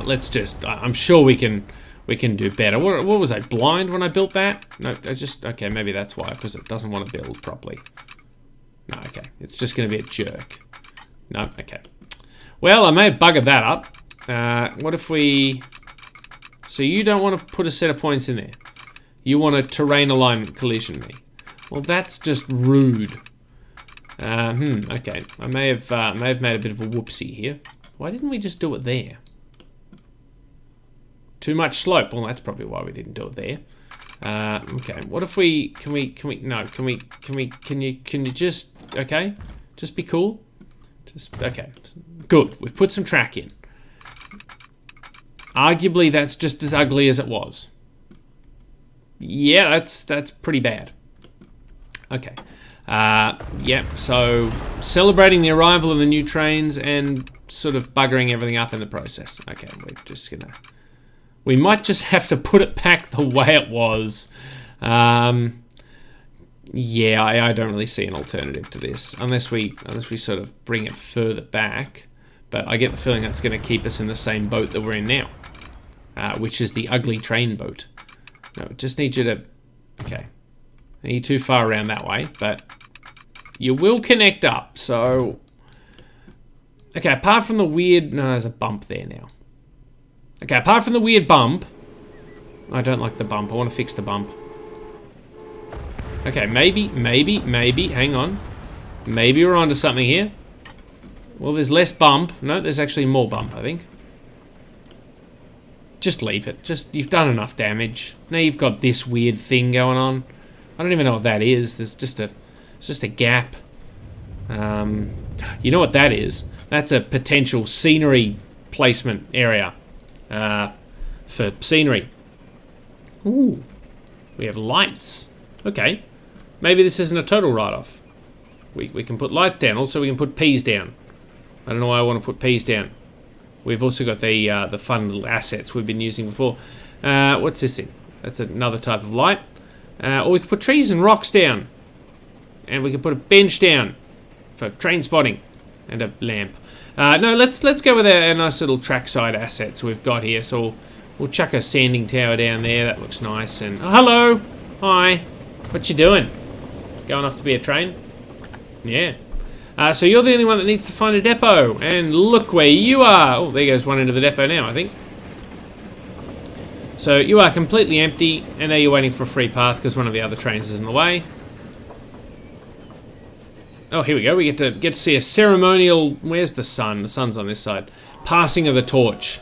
Let's just... I'm sure we can do better. What was I, blind when I built that? No, okay, maybe that's why, because it doesn't want to build properly. No, okay. It's just going to be a jerk. No, okay. Well, I may have buggered that up. What if we... So you don't want to put a set of points in there. You want a terrain alignment collision me. Well, that's just rude. Okay. I may have made a bit of a whoopsie here. Why didn't we just do it there? Too much slope. Well, that's probably why we didn't do it there. Okay. What if we... Can you just... Okay. Just be cool. Okay. Good. We've put some track in. Arguably, that's just as ugly as it was. Yeah, that's pretty bad. Okay. Yep, so celebrating the arrival of the new trains and sort of buggering everything up in the process. Okay, we're just gonna... We might just have to put it back the way it was. Yeah, I don't really see an alternative to this. Unless we sort of bring it further back. But I get the feeling that's going to keep us in the same boat that we're in now. Which is the ugly train boat. No, just need you to... Okay. Not too far around that way, but... You will connect up, so... Okay, apart from the weird... No, there's a bump there now. Okay, apart from the weird bump... I don't like the bump. I want to fix the bump. Okay, maybe. Hang on. Maybe we're onto something here. Well, there's less bump. No, there's actually more bump, I think. Just leave it. You've done enough damage. Now you've got this weird thing going on. I don't even know what that is. It's just a gap. You know what that is? That's a potential scenery placement area for scenery. Ooh, we have lights. Okay, maybe this isn't a total write-off. We can put lights down. Also, we can put peas down. I don't know why I want to put peas down. We've also got the fun little assets we've been using before. What's this thing? That's another type of light. Or we could put trees and rocks down. And we could put a bench down for train spotting. And a lamp. No, let's go with our nice little trackside assets we've got here. So we'll chuck a sanding tower down there. That looks nice. And oh, hello. Hi. What you doing? Going off to be a train? Yeah. So you're the only one that needs to find a depot. And look where you are. Oh, there goes one into the depot now, I think. So you are completely empty. And now you're waiting for a free path because one of the other trains is in the way. Oh, here we go. We get to see a ceremonial... Where's the sun? The sun's on this side. Passing of the torch.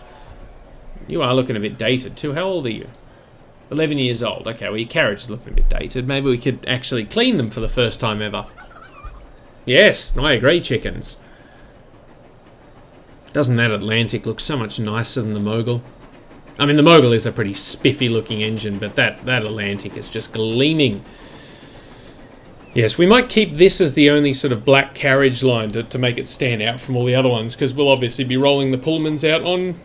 You are looking a bit dated too. How old are you? 11 years old. Okay, well your carriage is looking a bit dated. Maybe we could actually clean them for the first time ever. Yes, I agree, chickens. Doesn't that Atlantic look so much nicer than the Mogul? I mean, the Mogul is a pretty spiffy looking engine, but that Atlantic is just gleaming. Yes, we might keep this as the only sort of black carriage line to make it stand out from all the other ones, because we'll obviously be rolling the Pullmans out on,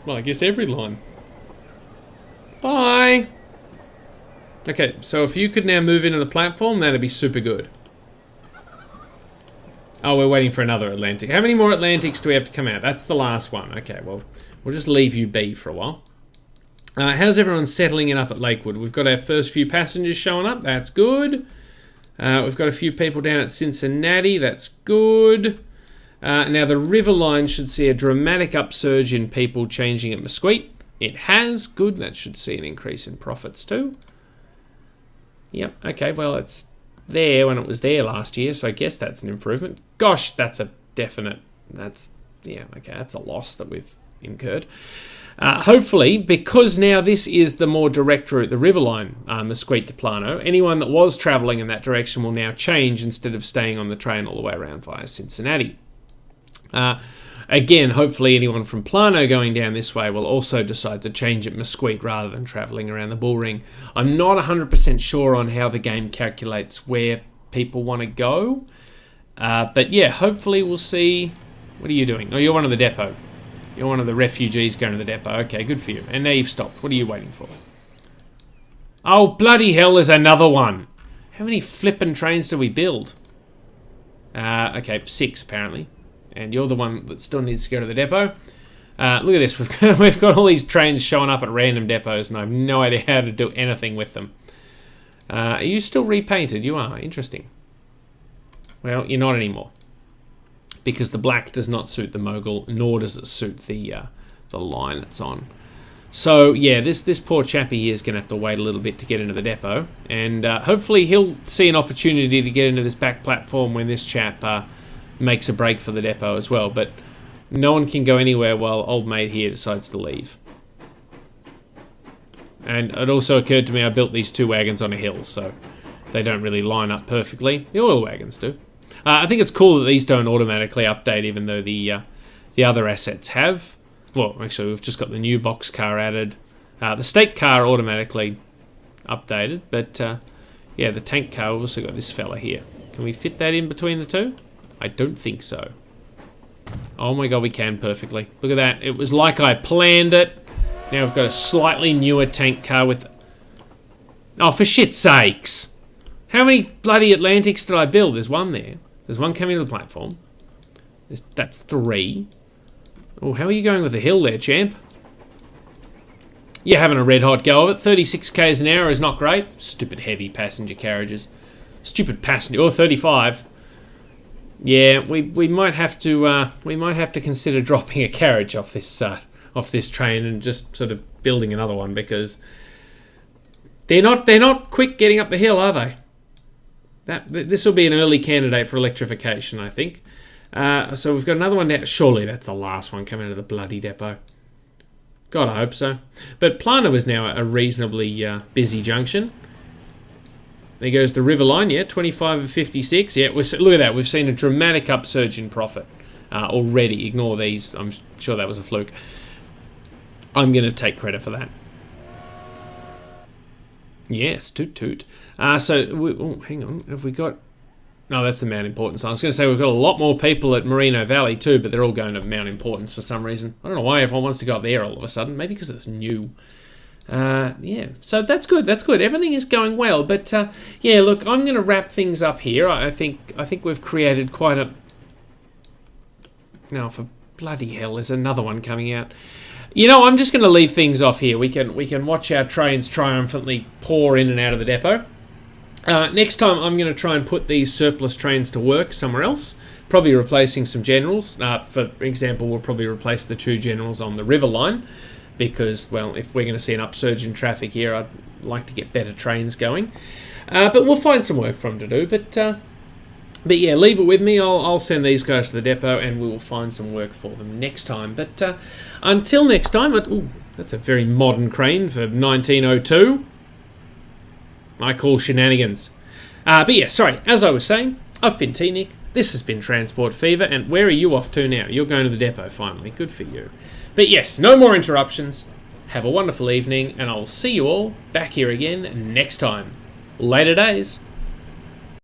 well, I guess every line. Bye! Okay, so if you could now move into the platform, that'd be super good. Oh, we're waiting for another Atlantic. How many more Atlantics do we have to come out? That's the last one. Okay, well, we'll just leave you be for a while. How's everyone settling it up at Lakewood? We've got our first few passengers showing up. That's good. We've got a few people down at Cincinnati. That's good. Now, the River Line should see a dramatic upsurge in people changing at Mesquite. It has. Good. That should see an increase in profits too. Yep. Okay, well, it's there when it was there last year, so I guess that's an improvement. Gosh, that's a definite... yeah, okay, that's a loss that we've incurred. Hopefully, because now this is the more direct route, the River Line, Mesquite to Plano, anyone that was travelling in that direction will now change instead of staying on the train all the way around via Cincinnati. Again, hopefully anyone from Plano going down this way will also decide to change at Mesquite rather than travelling around the bull ring. I'm not 100% sure on how the game calculates where people want to go. But yeah, hopefully we'll see... What are you doing? Oh, you're one of the depot. You're one of the refugees going to the depot. Okay, good for you. And now you've stopped. What are you waiting for? Oh, bloody hell, there's another one. How many flippin' trains do we build? Okay, 6 apparently. And you're the one that still needs to go to the depot. Look at this. We've got all these trains showing up at random depots, and I have no idea how to do anything with them. Are you still repainted? You are. Interesting. Well, you're not anymore. Because the black does not suit the Mogul, nor does it suit the line it's on. So, yeah, this poor chappie here is going to have to wait a little bit to get into the depot. And hopefully he'll see an opportunity to get into this back platform when this chap... makes a break for the depot as well, but no one can go anywhere while old mate here decides to leave. And it also occurred to me I built these 2 wagons on a hill, so they don't really line up perfectly. The oil wagons do. I think it's cool that these don't automatically update, even though the other assets have. Well, actually, we've just got the new box car added. The state car automatically updated, but yeah, the tank car, we've also got this fella here. Can we fit that in between the two? I don't think so. Oh my god, we can perfectly. Look at that. It was like I planned it. Now we've got a slightly newer tank car with... Oh, for shit's sakes. How many bloody Atlantics did I build? There's one there. There's one coming to the platform. That's 3. Oh, how are you going with the hill there, champ? You're having a red-hot go of it. 36 k's an hour is not great. Stupid heavy passenger carriages. Stupid passenger... Or 35. Yeah, we might have to consider dropping a carriage off this train and just sort of building another one, because they're not quick getting up the hill, are they? This will be an early candidate for electrification, I think. So we've got another one down. Surely that's the last one coming out of the bloody depot. God, I hope so. But Plana was now a reasonably busy junction. There goes the River Line, yeah, 25 of 56. Yeah, look at that. We've seen a dramatic upsurge in profit already. Ignore these. I'm sure that was a fluke. I'm going to take credit for that. Yes, toot toot. Hang on. Have we got... No, that's the Mount Importance. I was going to say we've got a lot more people at Merino Valley too, but they're all going to Mount Importance for some reason. I don't know why everyone wants to go up there all of a sudden. Maybe because it's new. Yeah, so that's good. That's good. Everything is going well. But yeah, look, I'm going to wrap things up here. I think we've created quite a... No, for bloody hell, there's another one coming out. You know, I'm just going to leave things off here. We can watch our trains triumphantly pour in and out of the depot. Next time, I'm going to try and put these surplus trains to work somewhere else. Probably replacing some generals. For example, we'll probably replace the 2 generals on the River Line, because, well, if we're going to see an upsurge in traffic here, I'd like to get better trains going. But we'll find some work for them to do. But yeah, leave it with me. I'll send these guys to the depot, and we will find some work for them next time. But until next time, that's a very modern crane for 1902. I call shenanigans. But yeah, sorry, as I was saying, I've been T-Nick, this has been Transport Fever, and where are you off to now? You're going to the depot finally, good for you. But yes, no more interruptions, have a wonderful evening, and I'll see you all back here again next time. Later days.